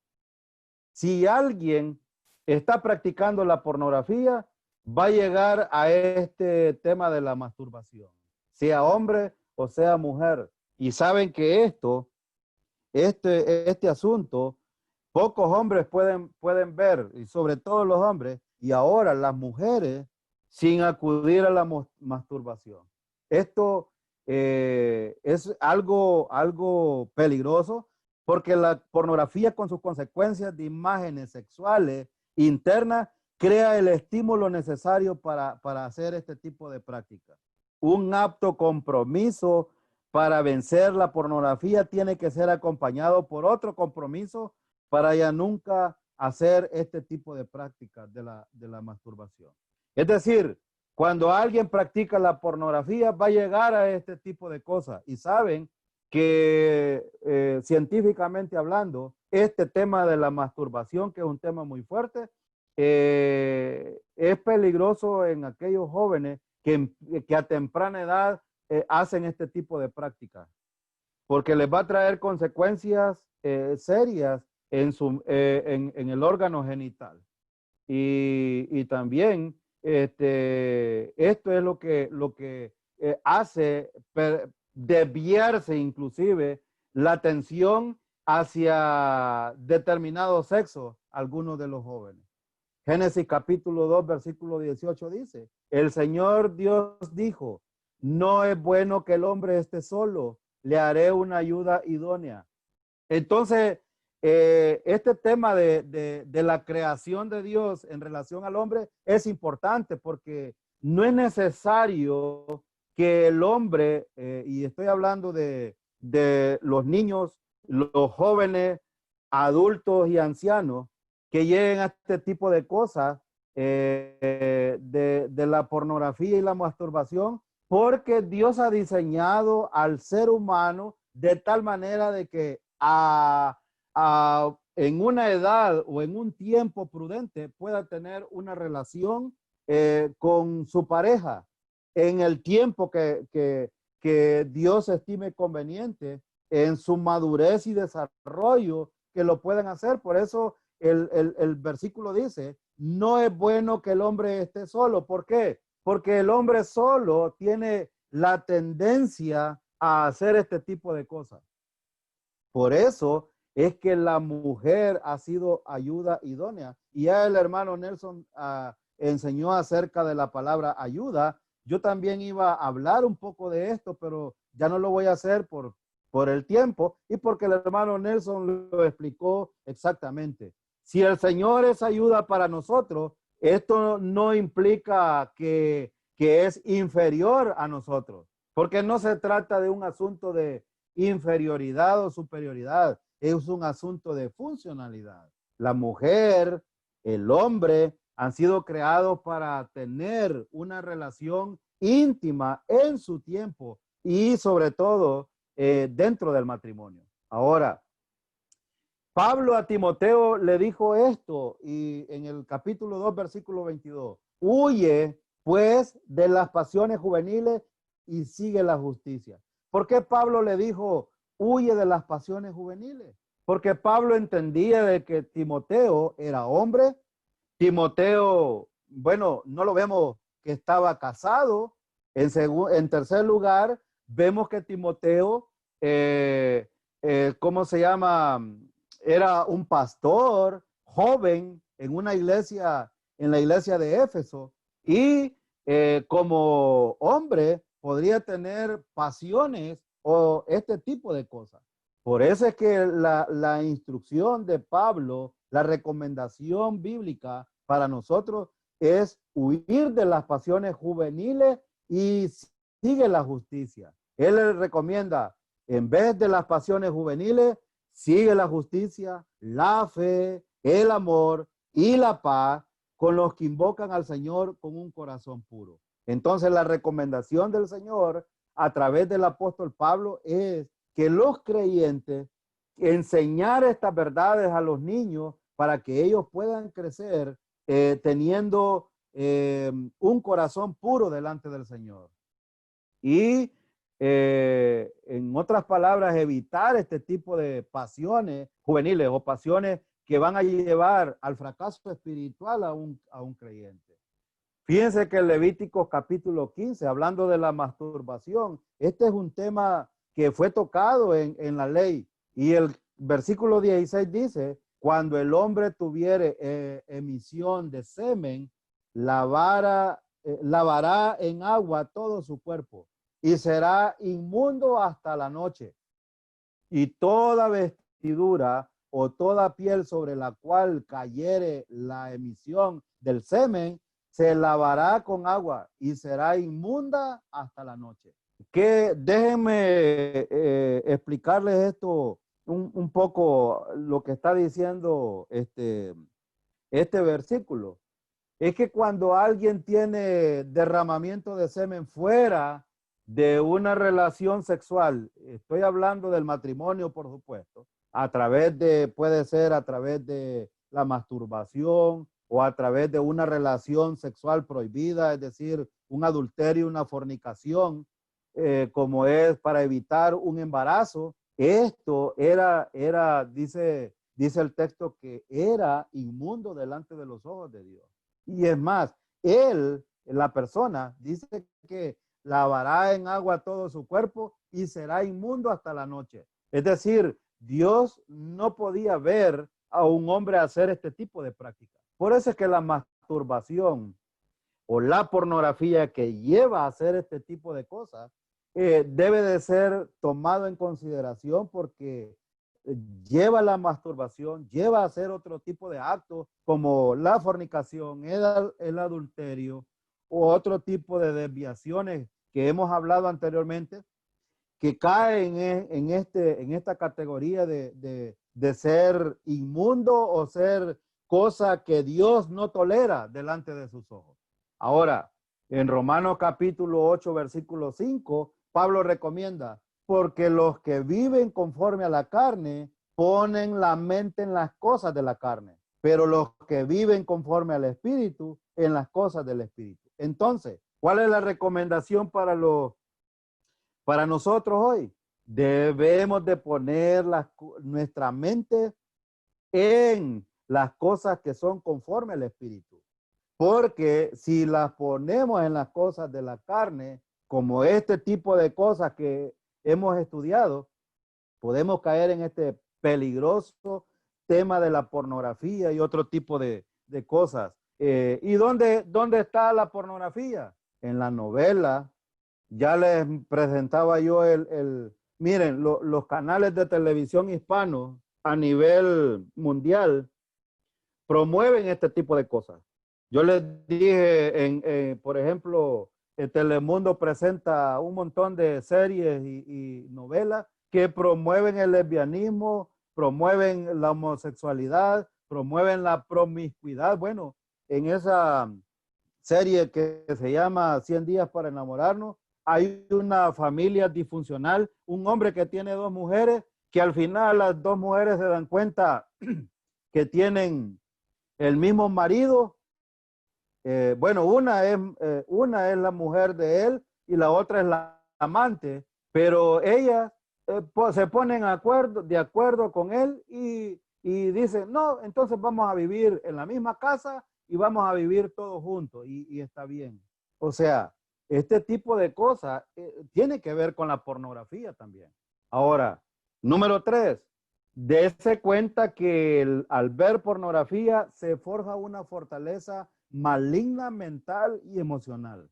Si alguien está practicando la pornografía, va a llegar a este tema de la masturbación, sea hombre o sea mujer. Y saben que este asunto, pocos hombres pueden ver, y sobre todo los hombres, y ahora las mujeres, sin acudir a la masturbación. Esto es algo peligroso, porque la pornografía con sus consecuencias de imágenes sexuales internas crea el estímulo necesario para hacer este tipo de práctica. Un apto compromiso para vencer la pornografía tiene que ser acompañado por otro compromiso para ya nunca hacer este tipo de prácticas de la masturbación. Es decir, cuando alguien practica la pornografía va a llegar a este tipo de cosas y saben que científicamente hablando, este tema de la masturbación, que es un tema muy fuerte, es peligroso en aquellos jóvenes que a temprana edad hacen este tipo de prácticas, porque les va a traer consecuencias serias en el órgano genital. Y también esto es lo que hace desviarse inclusive la atención hacia determinado sexo algunos de los jóvenes. Génesis capítulo 2, versículo 18 dice, el Señor Dios dijo, no es bueno que el hombre esté solo, le haré una ayuda idónea. Entonces, este tema de la creación de Dios en relación al hombre es importante porque no es necesario que el hombre, y estoy hablando de los niños, los jóvenes, adultos y ancianos, que lleguen a este tipo de cosas, de la pornografía y la masturbación, porque Dios ha diseñado al ser humano de tal manera de que en una edad o en un tiempo prudente pueda tener una relación con su pareja en el tiempo que Dios estime conveniente, en su madurez y desarrollo, que lo puedan hacer. Por eso el versículo dice, no es bueno que el hombre esté solo. ¿Por qué? Porque el hombre solo tiene la tendencia a hacer este tipo de cosas. Por eso es que la mujer ha sido ayuda idónea. Y ya el hermano Nelson enseñó acerca de la palabra ayuda. Yo también iba a hablar un poco de esto, pero ya no lo voy a hacer por el tiempo y porque el hermano Nelson lo explicó exactamente. Si el Señor es ayuda para nosotros, esto no implica que es inferior a nosotros, porque no se trata de un asunto de inferioridad o superioridad, es un asunto de funcionalidad. La mujer, el hombre han sido creados para tener una relación íntima en su tiempo y sobre todo dentro del matrimonio. Ahora, Pablo a Timoteo le dijo esto y en el capítulo 2, versículo 22, huye pues de las pasiones juveniles y sigue la justicia. ¿Por qué Pablo le dijo, huye de las pasiones juveniles? Porque Pablo entendía de que Timoteo era hombre. Timoteo, bueno, no lo vemos que estaba casado. En tercer lugar, vemos que Timoteo, ¿cómo se llama? Era un pastor joven en una iglesia, en la iglesia de Éfeso, y como hombre podría tener pasiones o este tipo de cosas. Por eso es que la instrucción de Pablo, la recomendación bíblica para nosotros es huir de las pasiones juveniles y sigue la justicia. Él le recomienda, en vez de las pasiones juveniles, sigue la justicia, la fe, el amor y la paz con los que invocan al Señor con un corazón puro. Entonces la recomendación del Señor a través del apóstol Pablo es que los creyentes enseñar estas verdades a los niños para que ellos puedan crecer teniendo un corazón puro delante del Señor. Y en otras palabras, evitar este tipo de pasiones juveniles o pasiones que van a llevar al fracaso espiritual a un creyente. Fíjense que el Levítico capítulo 15, hablando de la masturbación, este es un tema que fue tocado en la ley. Y el versículo 16 dice, cuando el hombre tuviere emisión de semen, lavará en agua todo su cuerpo y será inmundo hasta la noche. Y toda vestidura o toda piel sobre la cual cayere la emisión del semen, se lavará con agua y será inmunda hasta la noche. Que déjenme explicarles esto un poco, lo que está diciendo este versículo. Es que cuando alguien tiene derramamiento de semen fuera de una relación sexual, estoy hablando del matrimonio, por supuesto, puede ser a través de la masturbación o a través de una relación sexual prohibida, es decir, un adulterio, una fornicación, como es para evitar un embarazo. Esto dice el texto, que era inmundo delante de los ojos de Dios. Y es más, la persona, dice que lavará en agua todo su cuerpo y será inmundo hasta la noche. Es decir, Dios no podía ver a un hombre hacer este tipo de práctica. Por eso es que la masturbación o la pornografía que lleva a hacer este tipo de cosas debe de ser tomado en consideración, porque lleva la masturbación, lleva a hacer otro tipo de actos como la fornicación, el adulterio o otro tipo de desviaciones que hemos hablado anteriormente, que caen en esta categoría de ser inmundo o ser cosa que Dios no tolera delante de sus ojos. Ahora, en Romanos capítulo 8, versículo 5, Pablo recomienda, porque los que viven conforme a la carne ponen la mente en las cosas de la carne, pero los que viven conforme al Espíritu, en las cosas del Espíritu. Entonces, ¿cuál es la recomendación para nosotros hoy? Debemos de poner nuestra mente en las cosas que son conforme al Espíritu. Porque si las ponemos en las cosas de la carne, como este tipo de cosas que hemos estudiado, podemos caer en este peligroso tema de la pornografía y otro tipo de cosas. ¿Y dónde está la pornografía? En la novela. Ya les presentaba yo miren, los canales de televisión hispanos a nivel mundial promueven este tipo de cosas. Yo les dije, por ejemplo, el Telemundo presenta un montón de series y novelas que promueven el lesbianismo, promueven la homosexualidad, promueven la promiscuidad. Bueno, en esa serie que se llama 100 días para enamorarnos, hay una familia disfuncional, un hombre que tiene dos mujeres, que al final las dos mujeres se dan cuenta que tienen el mismo marido. Bueno, una es la mujer de él y la otra es la amante, pero ellas se ponen de acuerdo con él y dicen, no, entonces vamos a vivir en la misma casa y vamos a vivir todos juntos y está bien. O sea, este tipo de cosas tiene que ver con la pornografía también. Ahora, número 3, dése cuenta que al ver pornografía se forja una fortaleza maligna mental y emocional.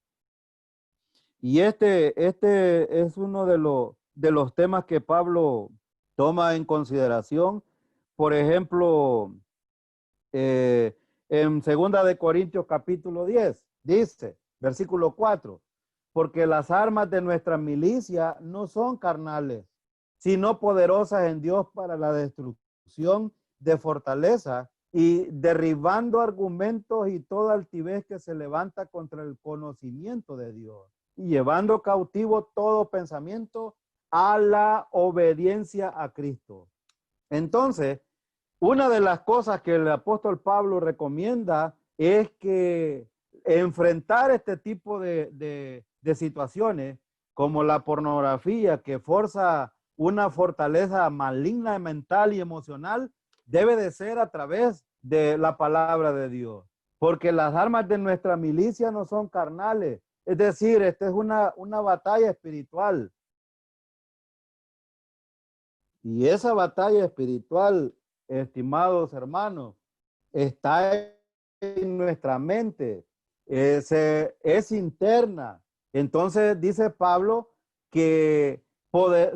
Y este es uno de los temas que Pablo toma en consideración. Por ejemplo, en 2 Corintios capítulo 10, dice, versículo 4, porque las armas de nuestra milicia no son carnales, sino poderosas en Dios para la destrucción de fortaleza y derribando argumentos y toda altivez que se levanta contra el conocimiento de Dios y llevando cautivo todo pensamiento a la obediencia a Cristo. Entonces, una de las cosas que el apóstol Pablo recomienda es que enfrentar este tipo de situaciones como la pornografía que forza una fortaleza maligna mental y emocional debe de ser a través de la palabra de Dios. Porque las armas de nuestra milicia no son carnales. Es decir, esta es una batalla espiritual. Y esa batalla espiritual, estimados hermanos, está en nuestra mente, es interna. Entonces dice Pablo que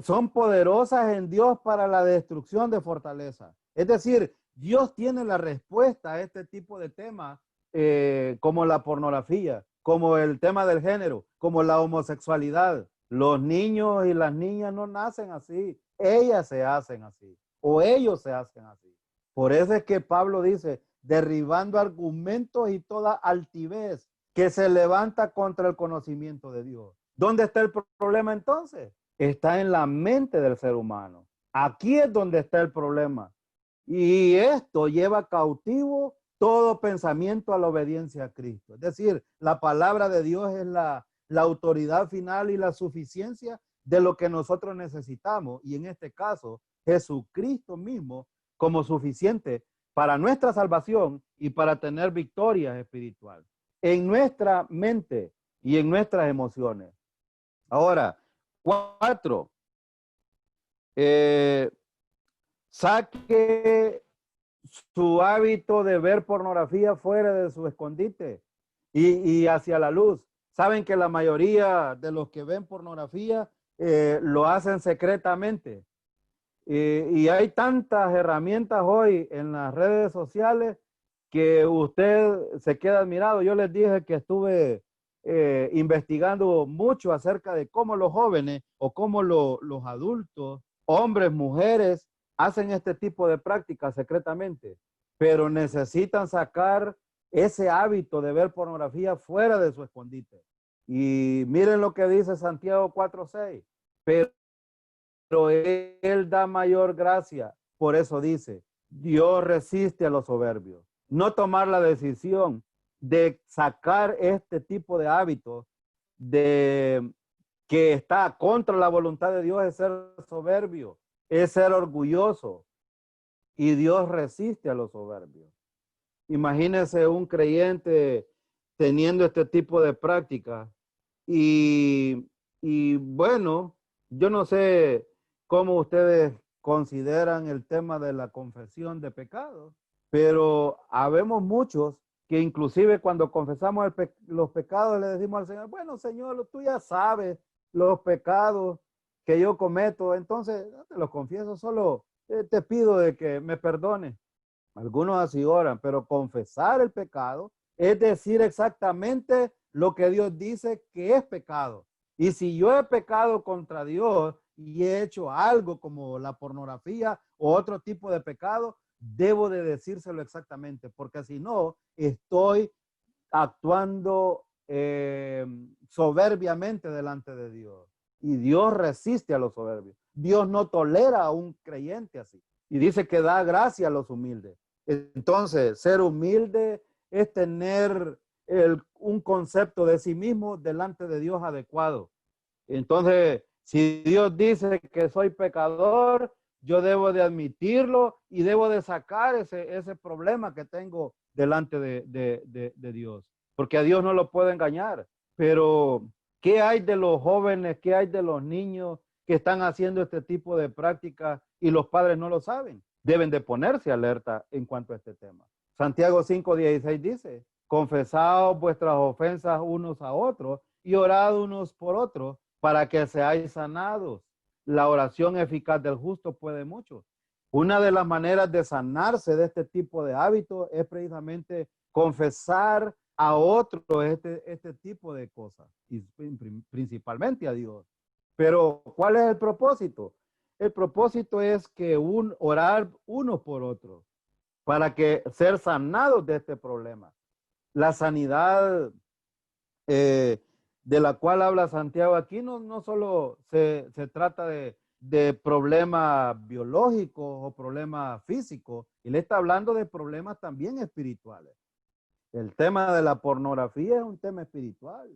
son poderosas en Dios para la destrucción de fortaleza. Es decir, Dios tiene la respuesta a este tipo de temas como la pornografía, como el tema del género, como la homosexualidad. Los niños y las niñas no nacen así, ellas se hacen así o ellos se hacen así. Por eso es que Pablo dice, derribando argumentos y toda altivez que se levanta contra el conocimiento de Dios. ¿Dónde está el problema entonces? Está en la mente del ser humano. Aquí es donde está el problema. Y esto lleva cautivo todo pensamiento a la obediencia a Cristo. Es decir, la palabra de Dios es la autoridad final y la suficiencia de lo que nosotros necesitamos. Y en este caso, Jesucristo mismo como suficiente para nuestra salvación y para tener victorias espirituales en nuestra mente y en nuestras emociones. Ahora, 4, saque su hábito de ver pornografía fuera de su escondite y hacia la luz. Saben que la mayoría de los que ven pornografía lo hacen secretamente. Y hay tantas herramientas hoy en las redes sociales que usted se queda admirado. Yo les dije que estuve investigando mucho acerca de cómo los jóvenes o cómo los adultos, hombres, mujeres, hacen este tipo de prácticas secretamente, pero necesitan sacar ese hábito de ver pornografía fuera de su escondite. Y miren lo que dice Santiago 4:6, pero él da mayor gracia. por eso dice, Dios resiste a los soberbios. No tomar la decisión de sacar este tipo de hábitos de que está contra la voluntad de Dios es ser soberbio, es ser orgulloso. Y Dios resiste a los soberbios. Imagínese un creyente teniendo este tipo de práctica y bueno, yo no sé cómo ustedes consideran el tema de la confesión de pecados, pero habemos muchos que inclusive cuando confesamos los pecados le decimos al Señor, bueno, Señor, tú ya sabes los pecados que yo cometo, entonces no te los confieso, solo te pido de que me perdones. Algunos así oran, pero confesar el pecado es decir exactamente lo que Dios dice que es pecado. Y si yo he pecado contra Dios y he hecho algo como la pornografía o otro tipo de pecado, debo de decírselo exactamente, porque si no, estoy actuando soberbiamente delante de Dios. Y Dios resiste a los soberbios. Dios no tolera a un creyente así. Y dice que da gracia a los humildes. Entonces, ser humilde es tener un concepto de sí mismo delante de Dios adecuado. Entonces, si Dios dice que soy pecador, yo debo de admitirlo y debo de sacar ese problema que tengo delante de Dios. Porque a Dios no lo puedo engañar. Pero, ¿qué hay de los jóvenes? ¿Qué hay de los niños que están haciendo este tipo de prácticas y los padres no lo saben? Deben de ponerse alerta en cuanto a este tema. Santiago 5:16 dice, confesaos vuestras ofensas unos a otros y orad unos por otros para que seáis sanados. La oración eficaz del justo puede mucho. Una de las maneras de sanarse de este tipo de hábitos es precisamente confesar a otros este tipo de cosas, y principalmente a Dios. Pero, ¿cuál es el propósito? El propósito es que orar unos por otros para que ser sanados de este problema. La sanidad de la cual habla Santiago aquí no solo se trata de problemas biológicos o problemas físicos, él está hablando de problemas también espirituales. El tema de la pornografía es un tema espiritual,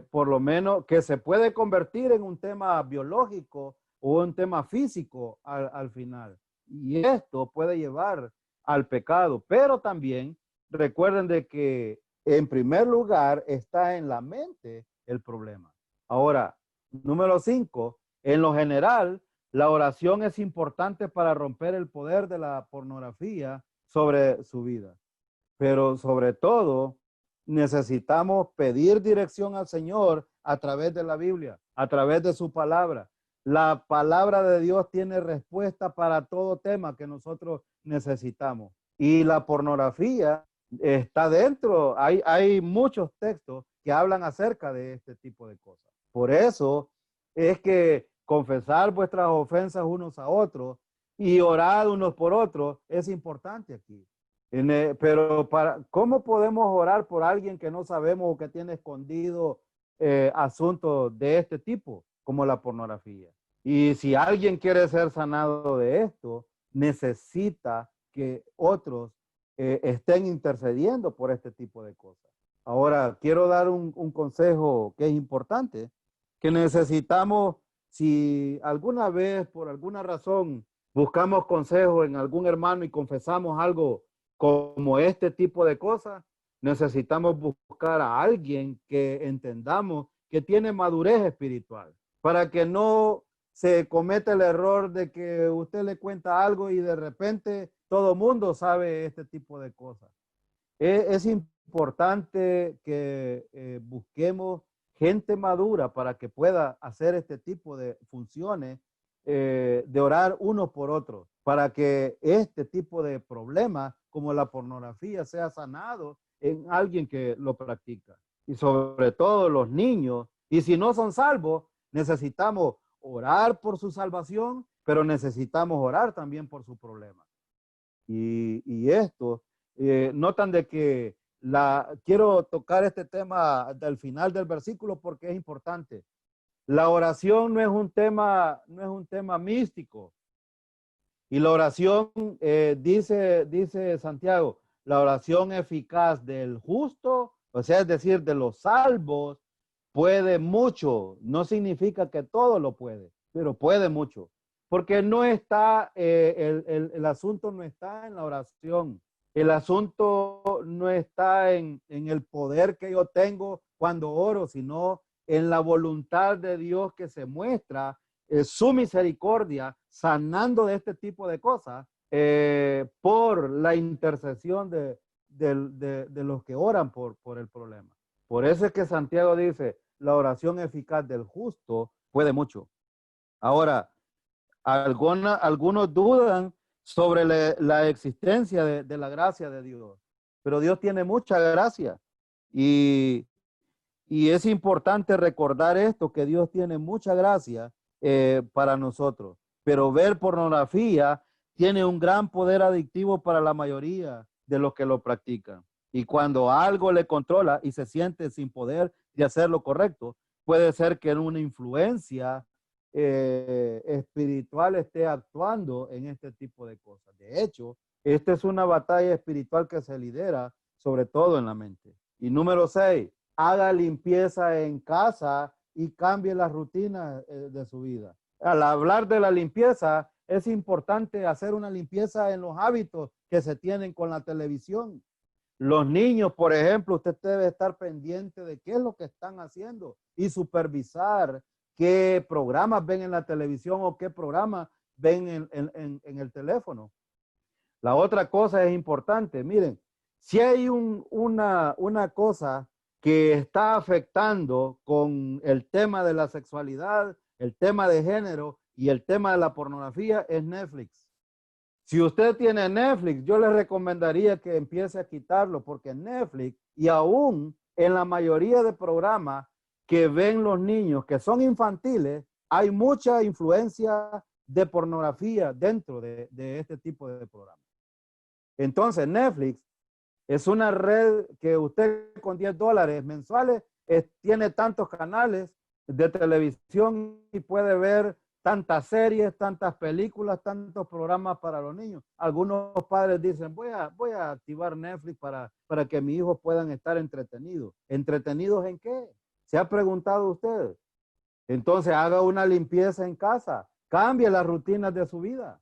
por lo menos que se puede convertir en un tema biológico o un tema físico al final. Y esto puede llevar al pecado, pero también recuerden de que en primer lugar está en la mente el problema. Ahora, número 5, en lo general, la oración es importante para romper el poder de la pornografía sobre su vida. Pero sobre todo, necesitamos pedir dirección al Señor a través de la Biblia, a través de su palabra. La palabra de Dios tiene respuesta para todo tema que nosotros necesitamos. Y la pornografía está dentro. Hay muchos textos que hablan acerca de este tipo de cosas. Por eso es que confesar vuestras ofensas unos a otros y orar unos por otros es importante aquí. Pero ¿cómo podemos orar por alguien que no sabemos o que tiene escondido asuntos de este tipo, como la pornografía? Y si alguien quiere ser sanado de esto, necesita que otros estén intercediendo por este tipo de cosas. Ahora, quiero dar un consejo que es importante, que necesitamos, si alguna vez, por alguna razón, buscamos consejo en algún hermano y confesamos algo como este tipo de cosas, necesitamos buscar a alguien que entendamos que tiene madurez espiritual, para que no se cometa el error de que usted le cuenta algo y de repente todo mundo sabe este tipo de cosas. Es importante que busquemos gente madura para que pueda hacer este tipo de funciones, de orar unos por otros, para que este tipo de problemas como la pornografía sea sanado en alguien que lo practica. Y sobre todo los niños, y si no son salvos, necesitamos orar por su salvación, pero necesitamos orar también por su problema. Y esto, notan de que quiero tocar este tema al final del versículo porque es importante. La oración no es un tema místico. Y la oración, dice Santiago, la oración eficaz del justo, o sea, es decir, de los salvos, puede mucho. No significa que todo lo puede, pero puede mucho. Porque no está, el asunto no está en la oración. El asunto no está en el poder que yo tengo cuando oro, sino en la voluntad de Dios que se muestra, su misericordia, sanando de este tipo de cosas, por la intercesión de los que oran por el problema. Por eso es que Santiago dice, la oración eficaz del justo puede mucho. Ahora, algunos dudan sobre la existencia de la gracia de Dios, pero Dios tiene mucha gracia y, y es importante recordar esto, que Dios tiene mucha gracia para nosotros, pero ver pornografía tiene un gran poder adictivo para la mayoría de los que lo practican. Y cuando algo le controla y se siente sin poder de hacer lo correcto, puede ser que una influencia espiritual esté actuando en este tipo de cosas. De hecho, esta es una batalla espiritual que se lidera sobre todo en la mente. Y número 6, haga limpieza en casa y cambie las rutinas de su vida. Al hablar de la limpieza, es importante hacer una limpieza en los hábitos que se tienen con la televisión. Los niños, por ejemplo, usted debe estar pendiente de qué es lo que están haciendo y supervisar qué programas ven en la televisión o qué programas ven en el teléfono. La otra cosa es importante, miren, si hay una cosa que está afectando con el tema de la sexualidad, el tema de género y el tema de la pornografía, es Netflix. Si usted tiene Netflix, yo le recomendaría que empiece a quitarlo, porque Netflix y aún en la mayoría de programas que ven los niños que son infantiles, hay mucha influencia de pornografía dentro de este tipo de programas. Entonces, Netflix es una red que usted con $10 mensuales tiene tantos canales de televisión y puede ver tantas series, tantas películas, tantos programas para los niños. Algunos padres dicen, voy a activar Netflix para que mis hijos puedan estar entretenidos. ¿Entretenidos en qué? ¿Se ha preguntado usted? Entonces haga una limpieza en casa, cambie las rutinas de su vida.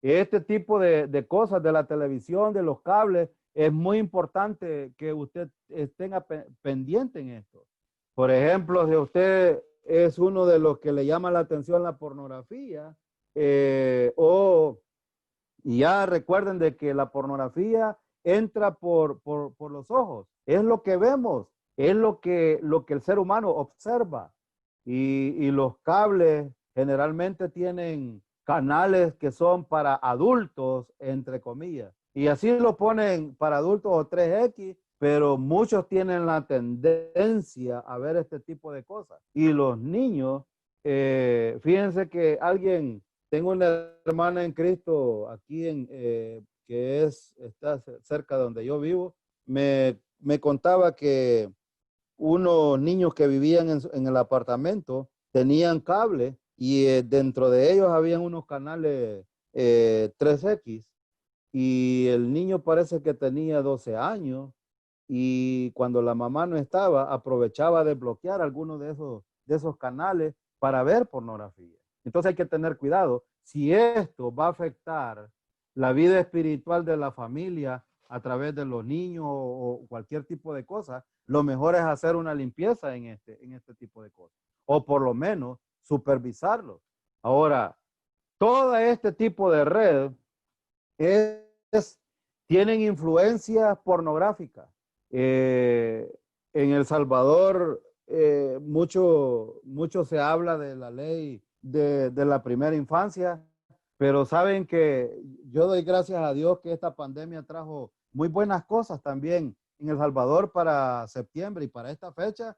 Este tipo de cosas de la televisión, de los cables, es muy importante que usted tenga pendiente en esto. Por ejemplo, si usted es uno de los que le llama la atención la pornografía, o ya recuerden de que la pornografía entra por los ojos, es lo que vemos, es lo que el ser humano observa, y los cables generalmente tienen canales que son para adultos, entre comillas, y así lo ponen para adultos o 3X, pero muchos tienen la tendencia a ver este tipo de cosas. Y los niños, fíjense que tengo una hermana en Cristo aquí que está cerca de donde yo vivo, me contaba que unos niños que vivían en el apartamento tenían cable y dentro de ellos habían unos canales 3X, y el niño parece que tenía 12 años, y cuando la mamá no estaba, aprovechaba de bloquear algunos de esos canales para ver pornografía. Entonces hay que tener cuidado. Si esto va a afectar la vida espiritual de la familia a través de los niños o cualquier tipo de cosa, lo mejor es hacer una limpieza en este tipo de cosas, o por lo menos supervisarlo. Ahora, todo este tipo de red tienen influencias pornográficas. En El Salvador, mucho se habla de la ley de la primera infancia, pero saben que yo doy gracias a Dios que esta pandemia trajo muy buenas cosas también en El Salvador. Para septiembre y para esta fecha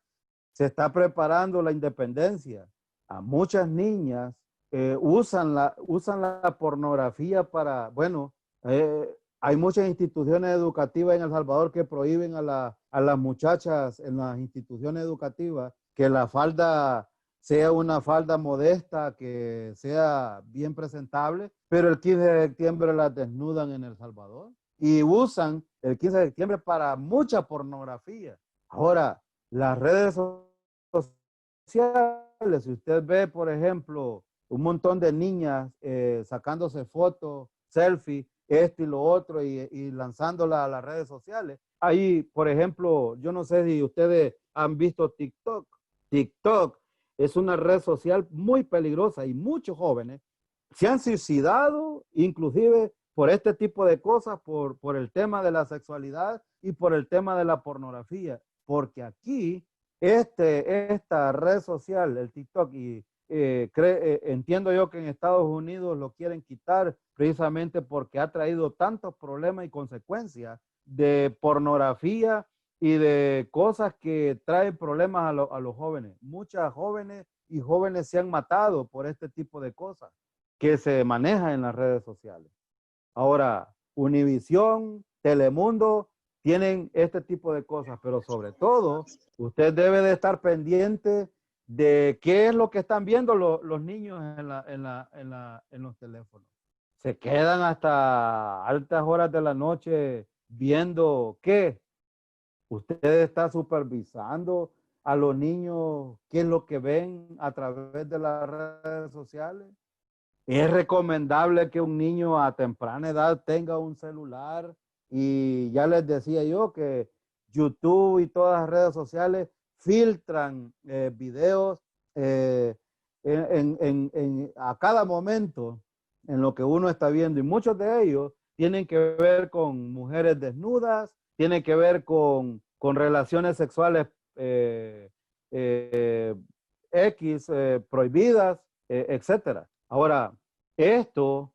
se está preparando la independencia. A muchas niñas usan la pornografía para, bueno, hay muchas instituciones educativas en El Salvador que prohíben a las muchachas en las instituciones educativas que la falda sea una falda modesta, que sea bien presentable, pero el 15 de septiembre la desnudan en El Salvador y usan el 15 de septiembre para mucha pornografía. Ahora, las redes sociales, si usted ve, por ejemplo, un montón de niñas sacándose fotos, selfies, esto y lo otro, y lanzándola a las redes sociales. Ahí, por ejemplo, yo no sé si ustedes han visto TikTok. TikTok es una red social muy peligrosa y muchos jóvenes se han suicidado, inclusive por este tipo de cosas, por el tema de la sexualidad y por el tema de la pornografía. Porque aquí, esta red social, el TikTok, y entiendo yo que en Estados Unidos lo quieren quitar precisamente porque ha traído tantos problemas y consecuencias de pornografía y de cosas que traen problemas a los jóvenes. Muchas jóvenes y jóvenes se han matado por este tipo de cosas que se manejan en las redes sociales. Ahora, Univisión, Telemundo tienen este tipo de cosas, pero sobre todo, usted debe de estar pendiente de qué es lo que están viendo los niños en los teléfonos. Se quedan hasta altas horas de la noche viendo qué. Usted está supervisando a los niños qué es lo que ven a través de las redes sociales. Es recomendable que un niño a temprana edad tenga un celular, y ya les decía yo que YouTube y todas las redes sociales filtran videos eh, a cada momento en lo que uno está viendo, y muchos de ellos tienen que ver con mujeres desnudas, tienen que ver con relaciones sexuales eh, X prohibidas, etcétera. Ahora, esto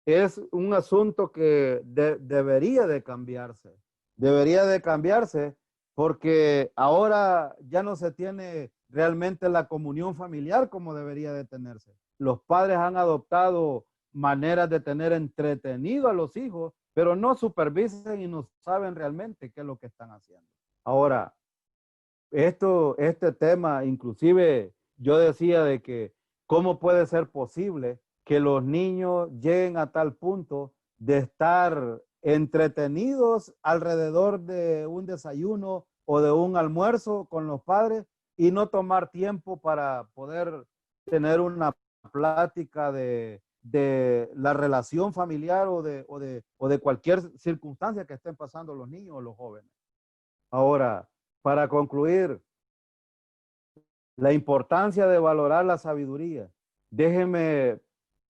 es un asunto que debería de cambiarse. Debería de cambiarse porque ahora ya no se tiene realmente la comunión familiar como debería de tenerse. Los padres han adoptado maneras de tener entretenido a los hijos, pero no supervisan y no saben realmente qué es lo que están haciendo. Ahora, este tema, inclusive yo decía de que cómo puede ser posible que los niños lleguen a tal punto de estar entretenidos alrededor de un desayuno o de un almuerzo con los padres y no tomar tiempo para poder tener una plática de la relación familiar o de cualquier circunstancia que estén pasando los niños o los jóvenes. Ahora, para concluir, la importancia de valorar la sabiduría. Déjenme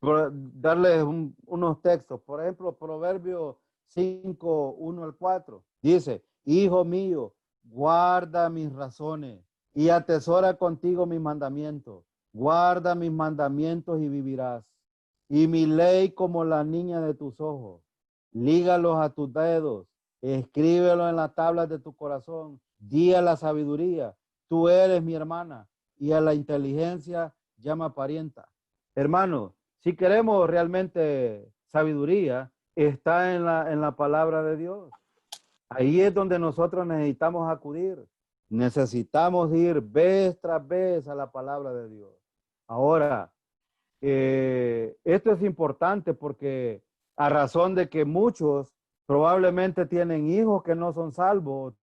darles unos textos. Por ejemplo, Proverbios 5, 1 al 4. Dice, hijo mío, guarda mis razones y atesora contigo mis mandamientos. Guarda mis mandamientos y vivirás. Y mi ley como la niña de tus ojos. Lígalos a tus dedos. Escríbelo en las tablas de tu corazón. Di a la sabiduría, tú eres mi hermana, y a la inteligencia llama parienta. Hermano, si queremos realmente sabiduría, está en la palabra de Dios. Ahí es donde nosotros necesitamos acudir. Necesitamos ir vez tras vez a la palabra de Dios. Ahora, esto es importante porque a razón de que muchos probablemente tienen hijos que no son salvos,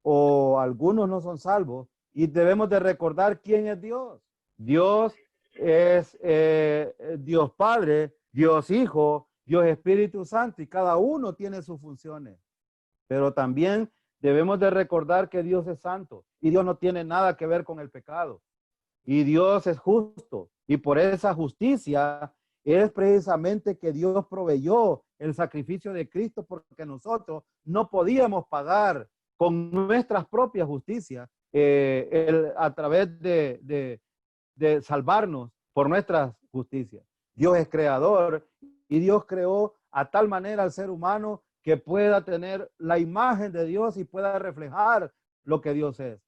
o algunos no son salvos, y debemos de recordar quién es Dios. Dios es Dios Padre, Dios Hijo, Dios Espíritu Santo, y cada uno tiene sus funciones. Pero también debemos de recordar que Dios es santo y Dios no tiene nada que ver con el pecado. Y Dios es justo, y por esa justicia es precisamente que Dios proveyó el sacrificio de Cristo, porque nosotros no podíamos pagar con nuestras propias justicias a través de salvarnos por nuestras justicias. Dios es creador y Dios creó a tal manera al ser humano que pueda tener la imagen de Dios y pueda reflejar lo que Dios es.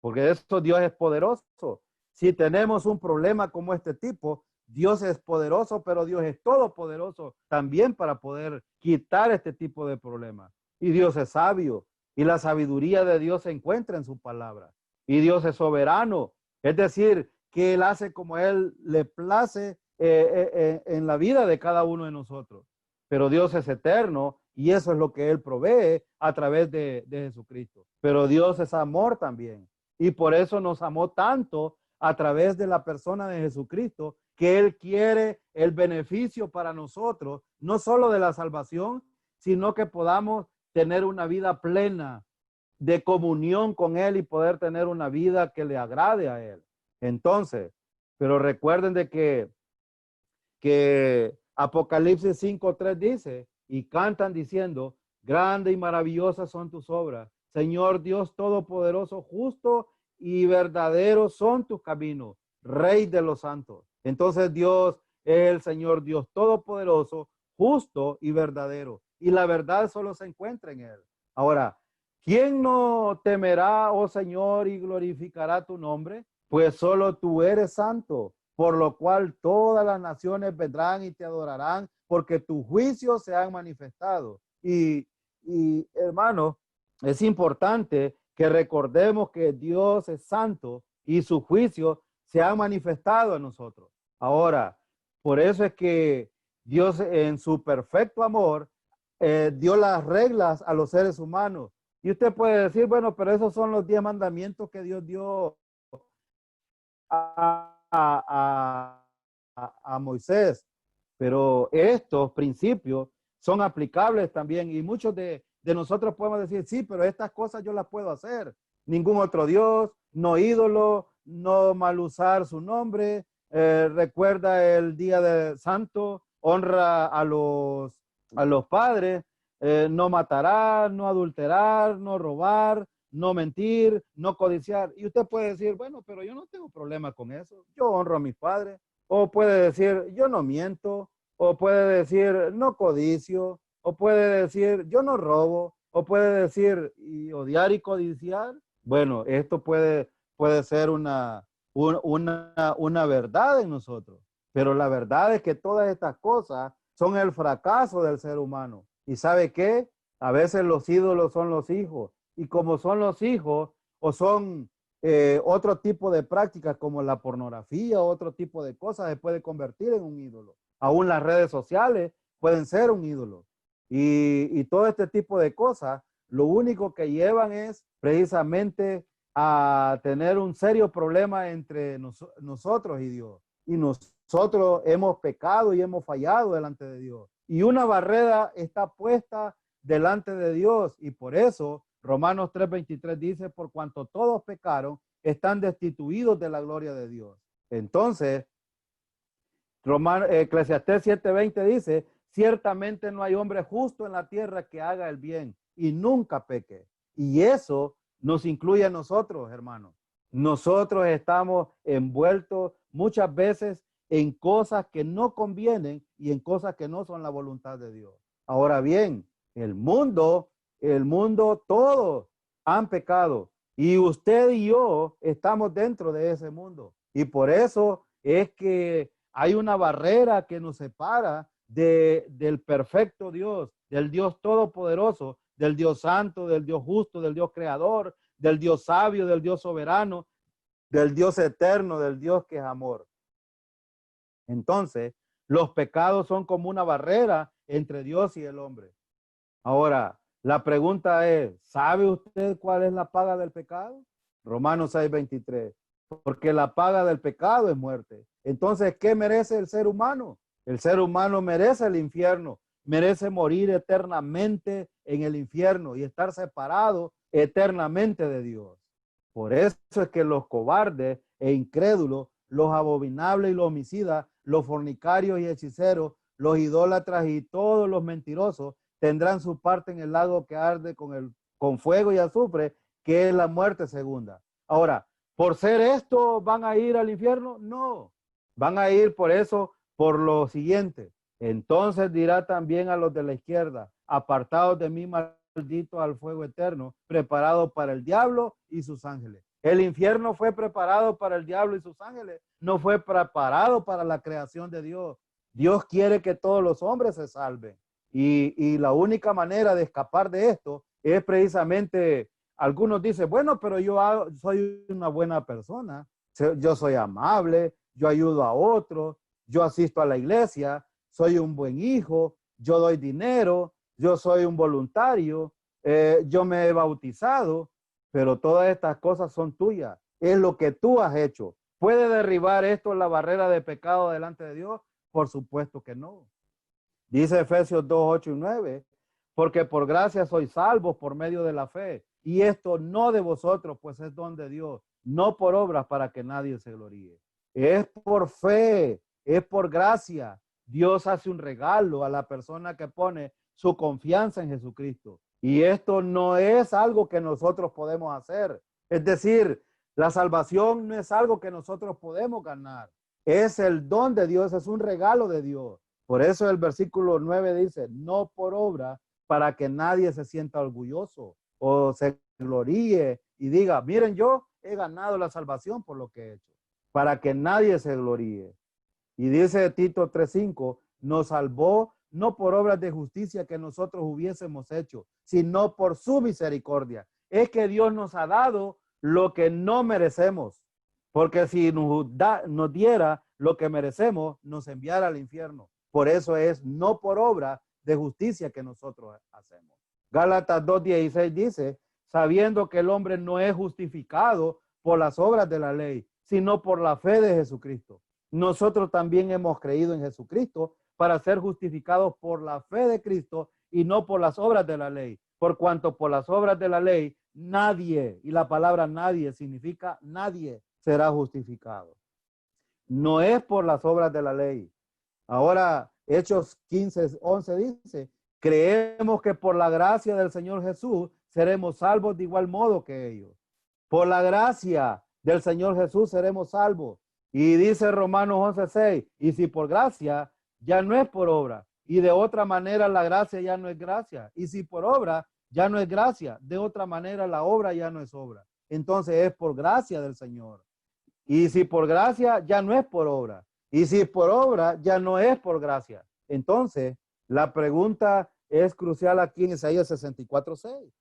Porque eso Dios es poderoso. Si tenemos un problema como este tipo, Dios es poderoso, pero Dios es todopoderoso también para poder quitar este tipo de problemas. Y Dios es sabio, y la sabiduría de Dios se encuentra en su palabra. Y Dios es soberano, Es decir, que Él hace como Él le place en la vida de cada uno de nosotros. Pero Dios es eterno y eso es lo que Él provee a través de Jesucristo. Pero Dios es amor también. Y por eso nos amó tanto a través de la persona de Jesucristo, que Él quiere el beneficio para nosotros, no solo de la salvación, sino que podamos tener una vida plena de comunión con Él y poder tener una vida que le agrade a Él. Entonces, pero recuerden de que Apocalipsis 5:3 dice, y cantan diciendo, grande y maravillosas son tus obras, Señor Dios Todopoderoso, justo y verdadero son tus caminos, Rey de los santos. Entonces Dios es el Señor Dios Todopoderoso, justo y verdadero. Y la verdad solo se encuentra en Él. Ahora, ¿quién no temerá, oh Señor, y glorificará tu nombre? Pues solo tú eres santo, por lo cual todas las naciones vendrán y te adorarán, porque tus juicios se han manifestado. Y hermano, es importante que recordemos que Dios es santo y sus juicios se han manifestado en nosotros. Ahora, por eso es que Dios en su perfecto amor dio las reglas a los seres humanos. Y usted puede decir, bueno, pero esos son los 10 mandamientos que Dios dio a Moisés. Pero estos principios son aplicables también y muchos de nosotros podemos decir, sí, pero estas cosas yo las puedo hacer. Ningún otro Dios, no ídolo, no mal usar su nombre, recuerda el día de santo, honra a los padres, no matará, no adulterar, no robar, no mentir, no codiciar. Y usted puede decir, bueno, pero yo no tengo problema con eso. Yo honro a mis padres. O puede decir, yo no miento. O puede decir, no codicio. O puede decir, yo no robo. O puede decir, y odiar y codiciar. Bueno, esto puede ser una verdad en nosotros. Pero la verdad es que todas estas cosas son el fracaso del ser humano. ¿Y sabe qué? A veces los ídolos son los hijos. Y como son los hijos o son otro tipo de prácticas como la pornografía, otro tipo de cosas, se puede convertir en un ídolo. Aún las redes sociales pueden ser un ídolo. Y todo este tipo de cosas, lo único que llevan es precisamente a tener un serio problema entre nosotros y Dios. Y nosotros hemos pecado y hemos fallado delante de Dios. Y una barrera está puesta delante de Dios y por eso Romanos 3:23 dice, por cuanto todos pecaron, están destituidos de la gloria de Dios. Entonces, Eclesiastés 7:20 dice, ciertamente no hay hombre justo en la tierra que haga el bien y nunca peque. Y eso nos incluye a nosotros, hermanos. Nosotros estamos envueltos muchas veces en cosas que no convienen y en cosas que no son la voluntad de Dios. Ahora bien, el mundo, todos han pecado y usted y yo estamos dentro de ese mundo. Y por eso es que hay una barrera que nos separa del perfecto Dios, del Dios todopoderoso, del Dios santo, del Dios justo, del Dios creador, del Dios sabio, del Dios soberano, del Dios eterno, del Dios que es amor. Entonces, los pecados son como una barrera entre Dios y el hombre. Ahora, la pregunta es, ¿sabe usted cuál es la paga del pecado? Romanos 6:23. Porque la paga del pecado es muerte. Entonces, ¿qué merece el ser humano? El ser humano merece el infierno, merece morir eternamente en el infierno y estar separado eternamente de Dios. Por eso es que los cobardes e incrédulos, los abominables y los homicidas, los fornicarios y hechiceros, los idólatras y todos los mentirosos tendrán su parte en el lago que arde con fuego y azufre, que es la muerte segunda. Ahora, ¿por ser esto van a ir al infierno? No, van a ir por eso, por lo siguiente. Entonces dirá también a los de la izquierda, apartados de mí, malditos al fuego eterno, preparado para el diablo y sus ángeles. El infierno fue preparado para el diablo y sus ángeles, no fue preparado para la creación de Dios. Dios quiere que todos los hombres se salven. Y la única manera de escapar de esto es precisamente, algunos dicen, bueno, pero yo soy una buena persona. yo soy amable, yo ayudo a otros, yo asisto a la iglesia, soy un buen hijo, yo doy dinero, yo soy un voluntario, yo me he bautizado, pero todas estas cosas son tuyas. Es lo que tú has hecho. ¿Puede derribar esto la barrera de pecado delante de Dios? Por supuesto que no. Dice Efesios 2, 8 y 9, porque por gracia sois salvos por medio de la fe. Y esto no de vosotros, pues es don de Dios, no por obras para que nadie se gloríe. Es por fe, es por gracia. Dios hace un regalo a la persona que pone su confianza en Jesucristo. Y esto no es algo que nosotros podemos hacer. Es decir, la salvación no es algo que nosotros podemos ganar. Es el don de Dios, es un regalo de Dios. Por eso el versículo 9 dice, no por obra para que nadie se sienta orgulloso o se gloríe y diga, miren, yo he ganado la salvación por lo que he hecho. Para que nadie se gloríe. Y dice Tito 3:5, nos salvó no por obras de justicia que nosotros hubiésemos hecho, sino por su misericordia. Es que Dios nos ha dado lo que no merecemos, porque si nos diera lo que merecemos, nos enviara al infierno. Por eso es no por obra de justicia que nosotros hacemos. Gálatas 2:16 dice, sabiendo que el hombre no es justificado por las obras de la ley, sino por la fe de Jesucristo. Nosotros también hemos creído en Jesucristo para ser justificados por la fe de Cristo y no por las obras de la ley. Por cuanto por las obras de la ley, nadie, y la palabra nadie significa nadie, será justificado. No es por las obras de la ley. Ahora, Hechos 15:11 dice, creemos que por la gracia del Señor Jesús seremos salvos de igual modo que ellos. Por la gracia del Señor Jesús seremos salvos. Y dice Romanos 11:6, y si por gracia, ya no es por obra. Y de otra manera la gracia ya no es gracia. Y si por obra, ya no es gracia. De otra manera la obra ya no es obra. Entonces es por gracia del Señor. Y si por gracia, ya no es por obra. Y si por obra, ya no es por gracia. Entonces, la pregunta es crucial aquí en Isaías 64:6.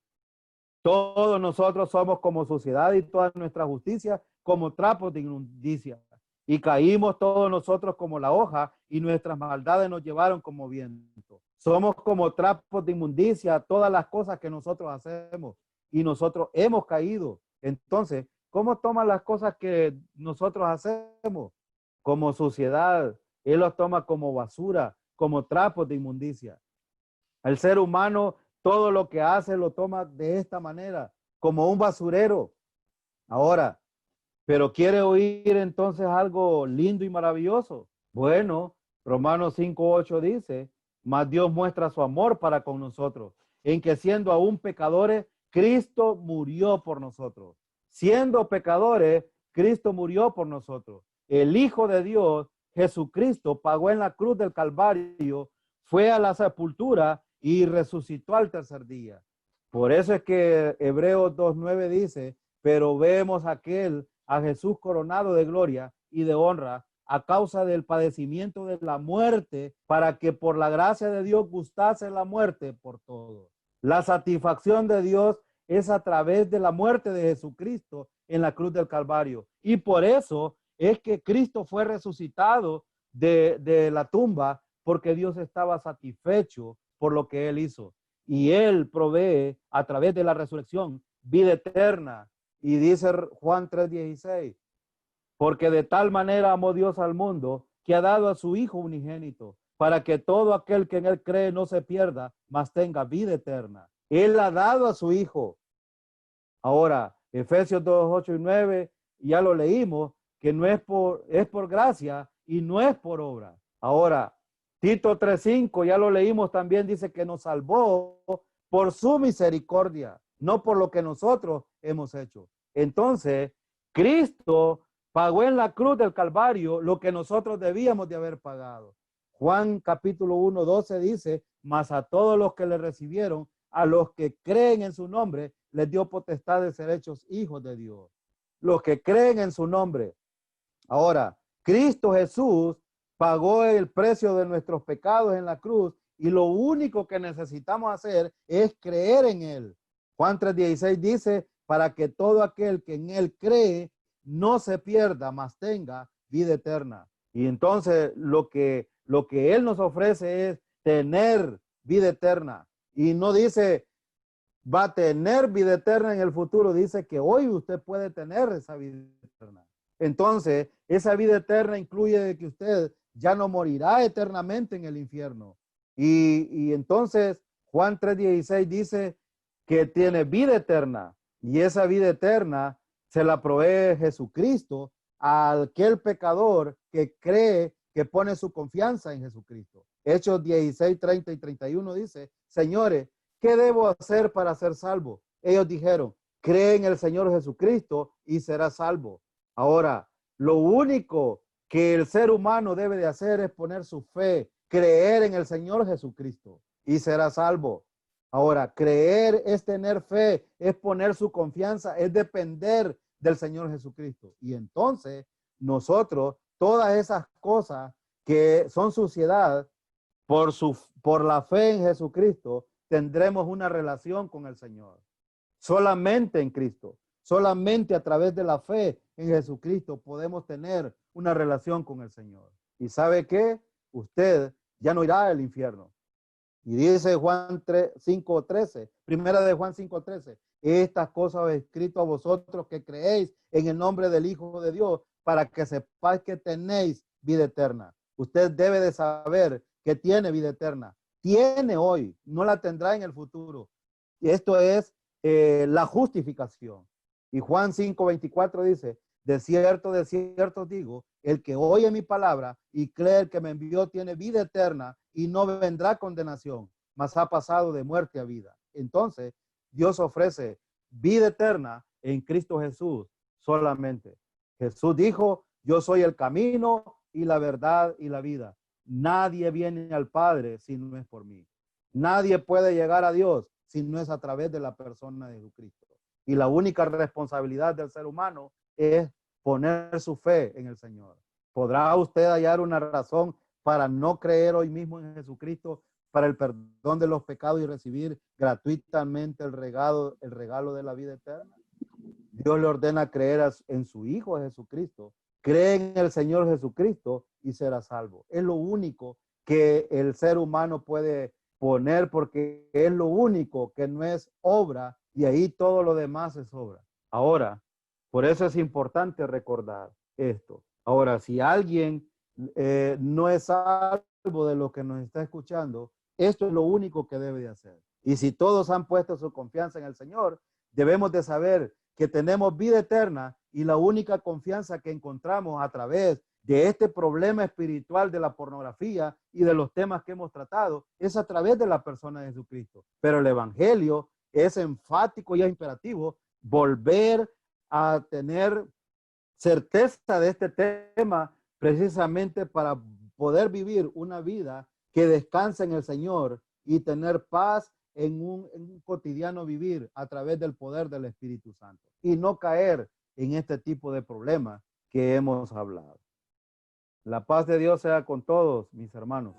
Todos nosotros somos como suciedad y toda nuestra justicia como trapos de inmundicia. Y caímos todos nosotros como la hoja y nuestras maldades nos llevaron como viento. Somos como trapos de inmundicia, todas las cosas que nosotros hacemos y nosotros hemos caído. Entonces, ¿cómo toma las cosas que nosotros hacemos? Como suciedad. Él los toma como basura, como trapos de inmundicia. El ser humano, todo lo que hace lo toma de esta manera, como un basurero. Ahora, pero quiere oír entonces algo lindo y maravilloso. Bueno, Romanos 5:8 dice, mas Dios muestra su amor para con nosotros, en que siendo aún pecadores, Cristo murió por nosotros. Siendo pecadores, Cristo murió por nosotros. El Hijo de Dios, Jesucristo, pagó en la cruz del Calvario, fue a la sepultura y resucitó al tercer día. Por eso es que Hebreos 2:9 dice, pero vemos a Jesús coronado de gloria y de honra a causa del padecimiento de la muerte, para que por la gracia de Dios gustase la muerte por todos. La satisfacción de Dios es a través de la muerte de Jesucristo en la cruz del Calvario. Y por eso es que Cristo fue resucitado de la tumba, porque Dios estaba satisfecho por lo que Él hizo. Y Él provee a través de la resurrección vida eterna. Y dice Juan 3:16, porque de tal manera amó Dios al mundo que ha dado a su Hijo unigénito, para que todo aquel que en Él cree no se pierda, mas tenga vida eterna. Él ha dado a su Hijo. Ahora, Efesios 2:8 y 9, ya lo leímos, que no es por gracia y no es por obra. Ahora, Tito 3:5, ya lo leímos también, dice que nos salvó por su misericordia, no por lo que nosotros hemos hecho. Entonces, Cristo pagó en la cruz del Calvario lo que nosotros debíamos de haber pagado. Juan capítulo 1:12 dice, mas a todos los que le recibieron, a los que creen en su nombre, les dio potestad de ser hechos hijos de Dios. Los que creen en su nombre. Ahora, Cristo Jesús pagó el precio de nuestros pecados en la cruz y lo único que necesitamos hacer es creer en Él. Juan 3:16 dice, para que todo aquel que en Él cree no se pierda, mas tenga vida eterna. Y entonces lo que Él nos ofrece es tener vida eterna. Y no dice va a tener vida eterna en el futuro, dice que hoy usted puede tener esa vida eterna. Entonces, esa vida eterna incluye que usted ya no morirá eternamente en el infierno. Y entonces Juan 3:16 dice que tiene vida eterna, y esa vida eterna se la provee Jesucristo a aquel pecador que cree, que pone su confianza en Jesucristo. Hechos 16, 30 y 31 dice, señores, ¿qué debo hacer para ser salvo? Ellos dijeron, cree en el Señor Jesucristo y serás salvo. Ahora, lo único que el ser humano debe de hacer es poner su fe, creer en el Señor Jesucristo y será salvo. Ahora, creer es tener fe, es poner su confianza, es depender del Señor Jesucristo. Y entonces, nosotros, todas esas cosas que son suciedad, por la fe en Jesucristo, tendremos una relación con el Señor. Solamente en Cristo, solamente a través de la fe en Jesucristo podemos tener una relación con el Señor. ¿Y sabe qué? Usted ya no irá al infierno. Y dice Juan 5:13, primera de Juan 5:13, estas cosas he escrito a vosotros que creéis en el nombre del Hijo de Dios, para que sepáis que tenéis vida eterna. Usted debe de saber que tiene vida eterna. Tiene hoy, no la tendrá en el futuro. Y esto es la justificación. Y Juan 5:24 dice, de cierto digo, el que oye mi palabra y cree el que me envió tiene vida eterna y no vendrá condenación, mas ha pasado de muerte a vida. Entonces, Dios ofrece vida eterna en Cristo Jesús solamente. Jesús dijo, yo soy el camino y la verdad y la vida. Nadie viene al Padre si no es por mí. Nadie puede llegar a Dios si no es a través de la persona de Jesucristo. Y la única responsabilidad del ser humano es poner su fe en el Señor. ¿Podrá usted hallar una razón para no creer hoy mismo en Jesucristo para el perdón de los pecados y recibir gratuitamente el regalo de la vida eterna? Dios le ordena creer en su Hijo Jesucristo. Cree en el Señor Jesucristo y será salvo. Es lo único que el ser humano puede poner, porque es lo único que no es obra, y ahí todo lo demás es obra. Ahora, por eso es importante recordar esto. Ahora, si alguien no es salvo de lo que nos está escuchando, esto es lo único que debe de hacer. Y si todos han puesto su confianza en el Señor, debemos de saber que tenemos vida eterna, y la única confianza que encontramos a través de este problema espiritual de la pornografía y de los temas que hemos tratado es a través de la persona de Jesucristo. Pero el evangelio es enfático y es imperativo volver a tener certeza de este tema, precisamente para poder vivir una vida que descansa en el Señor y tener paz en un cotidiano vivir a través del poder del Espíritu Santo, y no caer en este tipo de problemas que hemos hablado. La paz de Dios sea con todos, mis hermanos.